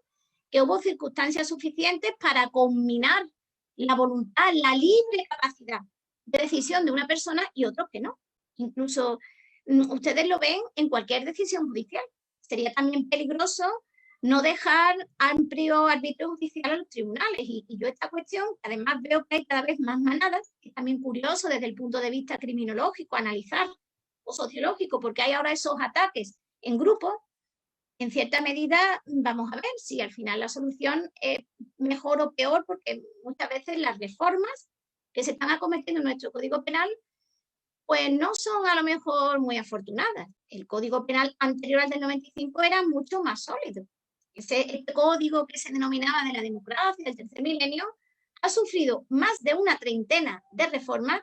que hubo circunstancias suficientes para combinar la voluntad, la libre capacidad de decisión de una persona y otros que no. Incluso ustedes lo ven en cualquier decisión judicial. Sería también peligroso no dejar amplio arbitrio judicial a los tribunales. Y yo esta cuestión, además veo que hay cada vez más manadas, que es también curioso desde el punto de vista criminológico, analizar o sociológico, porque hay ahora esos ataques en grupo. En cierta medida, vamos a ver si al final la solución es mejor o peor, porque muchas veces las reformas que se están acometiendo en nuestro Código Penal, pues no son a lo mejor muy afortunadas. El Código Penal anterior al del 95 era mucho más sólido. Este código que se denominaba de la democracia, del tercer milenio, ha sufrido más de una treintena de reformas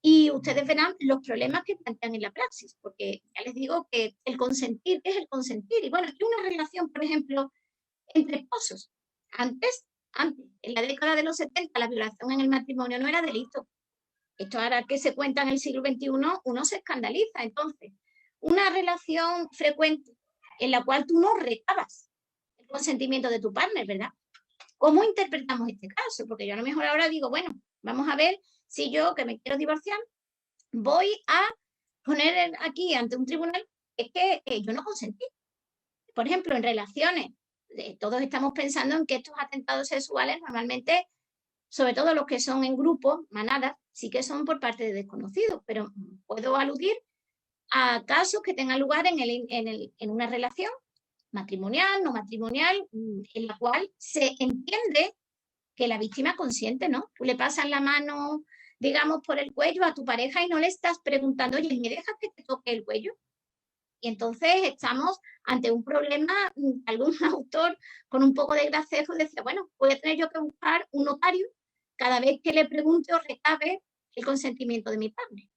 y ustedes verán los problemas que plantean en la praxis, porque ya les digo que el consentir, ¿qué es el consentir? Y bueno, aquí una relación, por ejemplo, entre esposos. Antes, en la década de los 70, la violación en el matrimonio no era delito. Esto ahora que se cuenta en el siglo XXI, uno se escandaliza. Entonces, una relación frecuente en la cual tú no recabas el consentimiento de tu partner, ¿verdad? ¿Cómo interpretamos este caso? Porque yo a lo mejor ahora digo, bueno, vamos a ver si yo, que me quiero divorciar, voy a poner aquí ante un tribunal, es que yo no consentí. Por ejemplo, en relaciones, todos estamos pensando en que estos atentados sexuales normalmente, sobre todo los que son en grupo, manadas, sí que son por parte de desconocidos, pero puedo aludir a casos que tengan lugar en una relación matrimonial, no matrimonial, en la cual se entiende que la víctima consiente, ¿no? Tú le pasas la mano, digamos, por el cuello a tu pareja y no le estás preguntando, oye, ¿me dejas que te toque el cuello? Y entonces estamos ante un problema, algún autor con un poco de gracejo decía, bueno, voy a tener yo que buscar un notario cada vez que le pregunte o recabe el consentimiento de mi padre.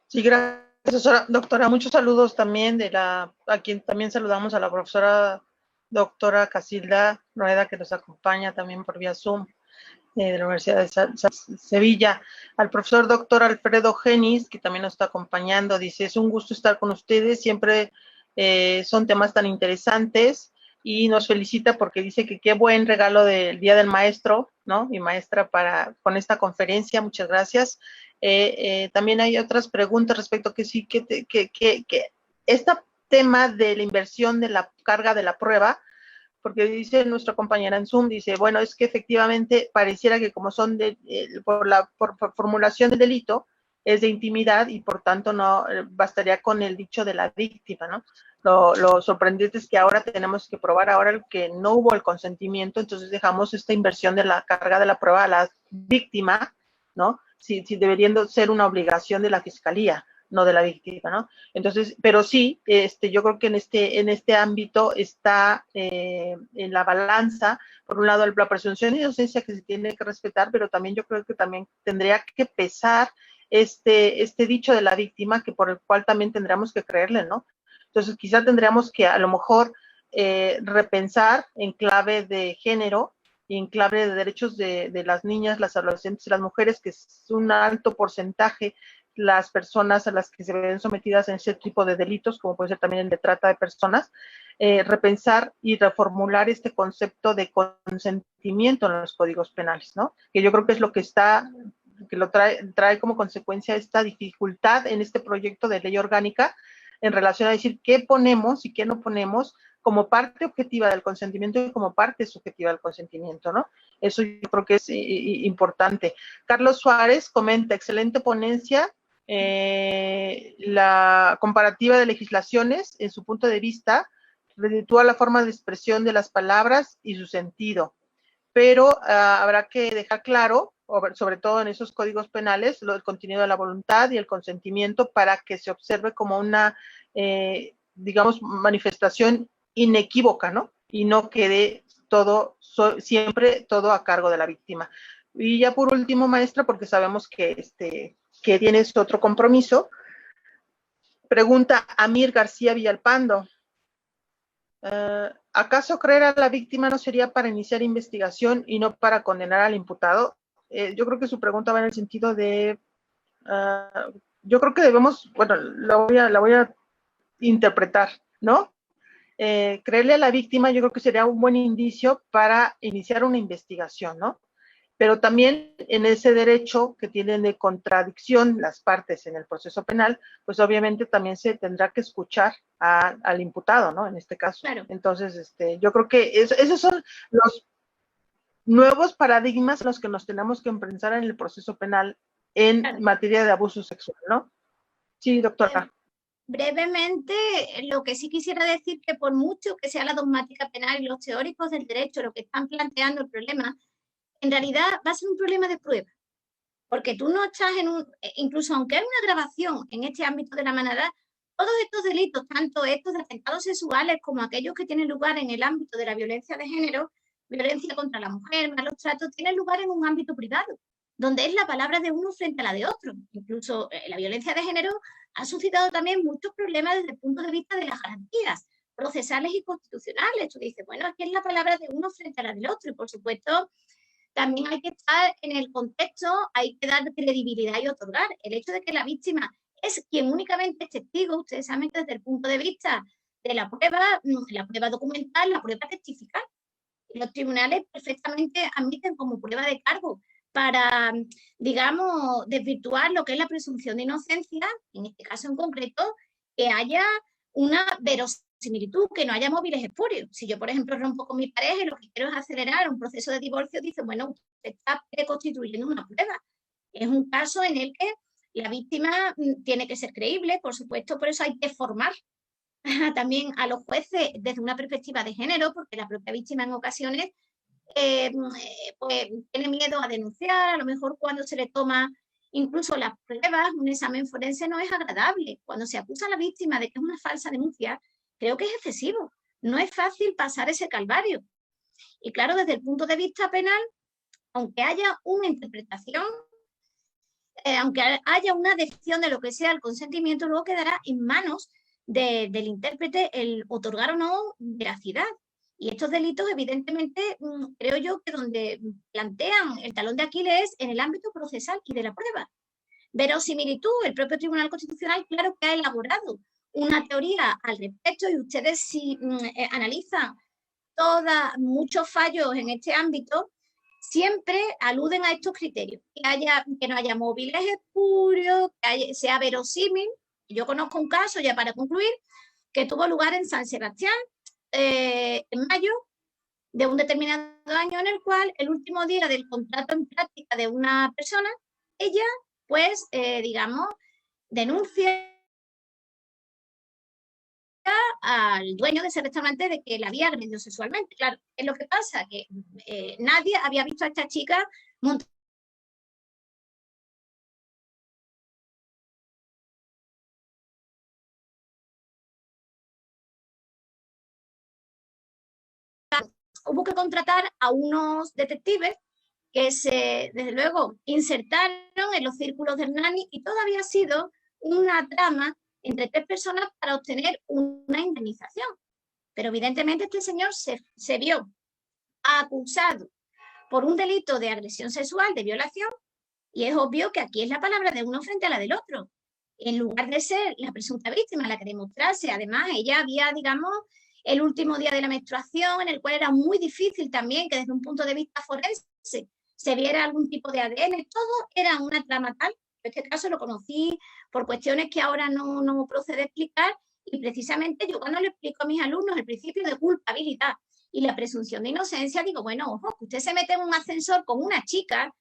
Sí, gracias, doctora. Muchos saludos también a quien también saludamos a la profesora doctora Casilda Rueda, que nos acompaña también por vía Zoom de la Universidad de Sevilla, al profesor doctor Alfredo Genis, que también nos está acompañando. Dice, es un gusto estar con ustedes, siempre son temas tan interesantes, y nos felicita porque dice que qué buen regalo del Día del Maestro, ¿no? Y maestra con esta conferencia, muchas gracias. También hay otras preguntas respecto que sí, que este tema de la inversión de la carga de la prueba, porque dice nuestra compañera en Zoom, dice, bueno, es que efectivamente pareciera que como son por formulación del delito, es de intimidad y por tanto no bastaría con el dicho de la víctima, ¿no? Lo sorprendente es que ahora tenemos que probar ahora que no hubo el consentimiento, entonces dejamos esta inversión de la carga de la prueba a la víctima, ¿no? Si debería ser una obligación de la fiscalía, no de la víctima, ¿no? Entonces, pero sí, yo creo que en este ámbito está en la balanza, por un lado, la presunción de inocencia que se tiene que respetar, pero también yo creo que también tendría que pesar este dicho de la víctima, que por el cual también tendríamos que creerle, ¿no? Entonces, quizá tendríamos que a lo mejor repensar en clave de género y en clave de derechos de las niñas, las adolescentes y las mujeres, que es un alto porcentaje las personas a las que se ven sometidas en ese tipo de delitos, como puede ser también el de trata de personas, repensar y reformular este concepto de consentimiento en los códigos penales, ¿no? Que yo creo que es lo que trae como consecuencia esta dificultad en este proyecto de ley orgánica en relación a decir qué ponemos y qué no ponemos como parte objetiva del consentimiento y como parte subjetiva del consentimiento, ¿no? Eso yo creo que es importante. Carlos Suárez comenta, excelente ponencia, la comparativa de legislaciones en su punto de vista reditúa la forma de expresión de las palabras y su sentido, pero habrá que dejar claro, sobre todo en esos códigos penales, el contenido de la voluntad y el consentimiento para que se observe como una, digamos, manifestación inequívoca, ¿no? Y no quede todo, siempre todo a cargo de la víctima. Y ya por último, maestra, porque sabemos que tienes otro compromiso, pregunta Amir García Villalpando. ¿Acaso creer a la víctima no sería para iniciar investigación y no para condenar al imputado? Yo creo que su pregunta va en el sentido de, yo creo que debemos, bueno, la voy a interpretar, ¿no? Creerle a la víctima yo creo que sería un buen indicio para iniciar una investigación, ¿no? Pero también en ese derecho que tienen de contradicción las partes en el proceso penal, pues obviamente también se tendrá que escuchar al imputado, ¿no? En este caso. Claro. Entonces, yo creo que esos son los nuevos paradigmas en los que nos tenemos que enfrentar en el proceso penal en materia de abuso sexual, ¿no? Sí, doctora. Brevemente, lo que sí quisiera decir que por mucho que sea la dogmática penal y los teóricos del derecho lo que están planteando el problema, en realidad va a ser un problema de prueba. Porque tú no estás incluso aunque hay una grabación en este ámbito de la manada, todos estos delitos, tanto estos de atentados sexuales como aquellos que tienen lugar en el ámbito de la violencia de género, violencia contra la mujer, malos tratos, tienen lugar en un ámbito privado, donde es la palabra de uno frente a la de otro. Incluso la violencia de género ha suscitado también muchos problemas desde el punto de vista de las garantías procesales y constitucionales. Tú dices, bueno, aquí es la palabra de uno frente a la del otro y, por supuesto, también hay que estar en el contexto, hay que dar credibilidad y otorgar. El hecho de que la víctima es quien únicamente es testigo, ustedes saben que desde el punto de vista de la prueba documental, la prueba testifical, los tribunales perfectamente admiten como prueba de cargo para, digamos, desvirtuar lo que es la presunción de inocencia, en este caso en concreto, que haya una verosimilitud, que no haya móviles espurios. Si yo, por ejemplo, rompo con mi pareja y lo que quiero es acelerar un proceso de divorcio, dice, bueno, usted está reconstituyendo una prueba. Es un caso en el que la víctima tiene que ser creíble, por supuesto, por eso hay que formar también a los jueces desde una perspectiva de género, porque la propia víctima en ocasiones pues tiene miedo a denunciar, a lo mejor cuando se le toma incluso las pruebas, un examen forense no es agradable. Cuando se acusa a la víctima de que es una falsa denuncia, creo que es excesivo. No es fácil pasar ese calvario. Y claro, desde el punto de vista penal, aunque haya una interpretación, aunque haya una decisión de lo que sea el consentimiento, luego quedará en manos del intérprete el otorgar o no veracidad. Y estos delitos, evidentemente, creo yo que donde plantean el talón de Aquiles es en el ámbito procesal y de la prueba. Verosimilitud, el propio Tribunal Constitucional, claro que ha elaborado una teoría al respecto y ustedes si analizan muchos fallos en este ámbito, siempre aluden a estos criterios, que no haya móviles espurios, que sea verosímil. Yo conozco un caso, ya para concluir, que tuvo lugar en San Sebastián, en mayo de un determinado año, en el cual el último día del contrato en práctica de una persona, ella, pues, digamos, denuncia al dueño de ese restaurante de que la había agredido sexualmente. Claro, es lo que pasa, que nadie había visto a esta chica montar hubo que contratar a unos detectives que desde luego, insertaron en los círculos de Hernani y todo había sido una trama entre 3 personas para obtener una indemnización. Pero evidentemente este señor se vio acusado por un delito de agresión sexual, de violación, Y es obvio que aquí es la palabra de uno frente a la del otro. En lugar de ser la presunta víctima la que demostrase, además ella había, digamos, el último día de la menstruación, en el cual era muy difícil también que desde un punto de vista forense se viera algún tipo de ADN, todo era una trama tal. En este caso lo conocí por cuestiones que ahora no procede a explicar, y precisamente yo cuando le explico a mis alumnos el principio de culpabilidad y la presunción de inocencia, digo, bueno, ojo, que usted se mete en un ascensor con una chica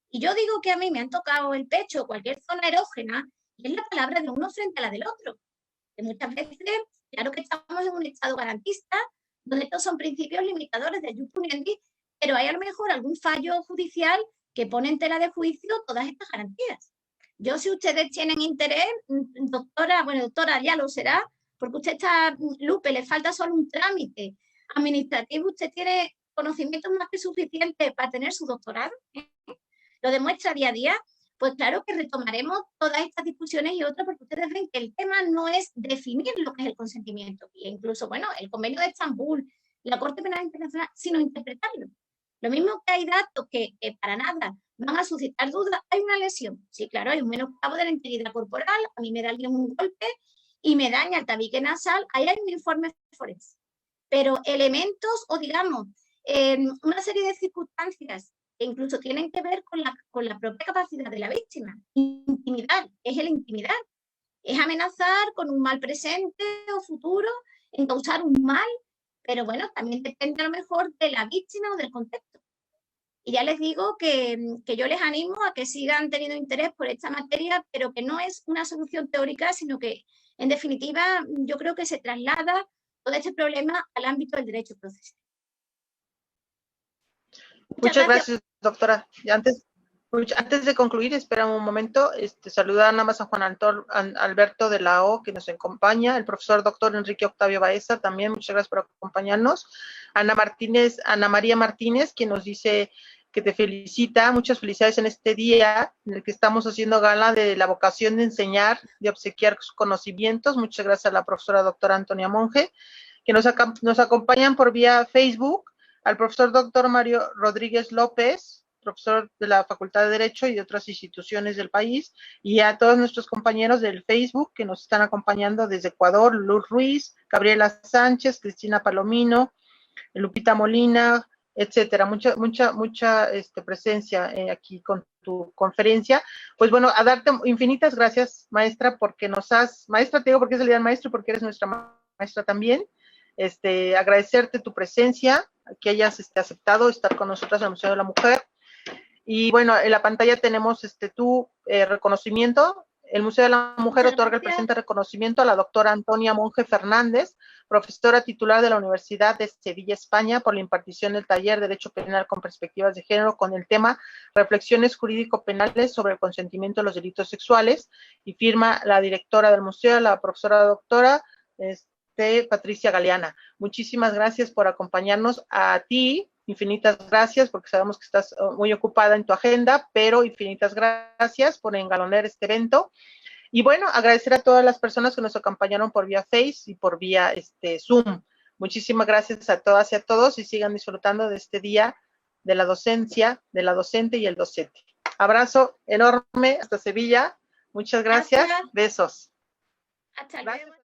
y yo digo que a mí me han tocado el pecho o cualquier zona erógena, y es la palabra de uno frente a la del otro. Que muchas veces, claro que estamos en un estado garantista, donde estos son principios limitadores del jus puniendi, pero hay a lo mejor algún fallo judicial que pone en tela de juicio todas estas garantías. Yo, si ustedes tienen interés, doctora ya lo será, porque usted está, Lupe, le falta solo un trámite administrativo, usted tiene conocimientos más que suficientes para tener su doctorado, lo demuestra día a día. Pues claro que retomaremos todas estas discusiones y otras, porque ustedes ven que el tema no es definir lo que es el consentimiento, e incluso, bueno, el convenio de Estambul, la Corte Penal Internacional, sino interpretarlo. Lo mismo que hay datos que para nada van a suscitar dudas. Hay una lesión, sí, claro, hay un menoscabo de la integridad corporal, a mí me da alguien un golpe y me daña el tabique nasal, ahí hay un informe forense. Pero elementos o, digamos, una serie de circunstancias que incluso tienen que ver con la propia capacidad de la víctima. Intimidar, es el intimidar. Es amenazar con un mal presente o futuro, en causar un mal, pero bueno, también depende a lo mejor de la víctima o del contexto. Y ya les digo que yo les animo a que sigan teniendo interés por esta materia, pero que no es una solución teórica, sino que, en definitiva, yo creo que se traslada todo este problema al ámbito del derecho procesal. Muchas gracias, doctora. Y antes de concluir, espera un momento, saludar nada más a Juan Alberto de la O, que nos acompaña, el profesor doctor Enrique Octavio Baeza, también muchas gracias por acompañarnos. Ana María Martínez, quien nos dice que te felicita, muchas felicidades en este día en el que estamos haciendo gala de la vocación de enseñar, de obsequiar sus conocimientos. Muchas gracias a la profesora doctora Antonia Monge, que nos acompañan por vía Facebook, al profesor doctor Mario Rodríguez López, profesor de la Facultad de Derecho y de otras instituciones del país, y a todos nuestros compañeros del Facebook que nos están acompañando desde Ecuador, Luz Ruiz, Gabriela Sánchez, Cristina Palomino, Lupita Molina, etcétera. Mucha presencia aquí con tu conferencia. Pues bueno, a darte infinitas gracias, maestra, porque maestra te digo porque es el día del maestro, porque eres nuestra maestra también. Agradecerte tu presencia, que hayas aceptado estar con nosotras en el Museo de la Mujer. Y bueno, en la pantalla tenemos tu reconocimiento. El Museo de la Mujer otorga el presente reconocimiento a la doctora Antonia Monge Fernández, profesora titular de la Universidad de Sevilla, España, por la impartición del taller Derecho Penal con Perspectivas de Género con el tema Reflexiones Jurídico-Penales sobre el consentimiento de los delitos sexuales, y firma la directora del museo, la profesora doctora Patricia Galeana. Muchísimas gracias por acompañarnos. A ti, infinitas gracias, porque sabemos que estás muy ocupada en tu agenda, pero infinitas gracias por engalonar este evento. Y bueno, agradecer a todas las personas que nos acompañaron por vía Face y por vía Zoom. Muchísimas gracias a todas y a todos, y sigan disfrutando de este día de la docencia, de la docente y el docente. Abrazo enorme hasta Sevilla. Muchas gracias. Besos. Hasta luego.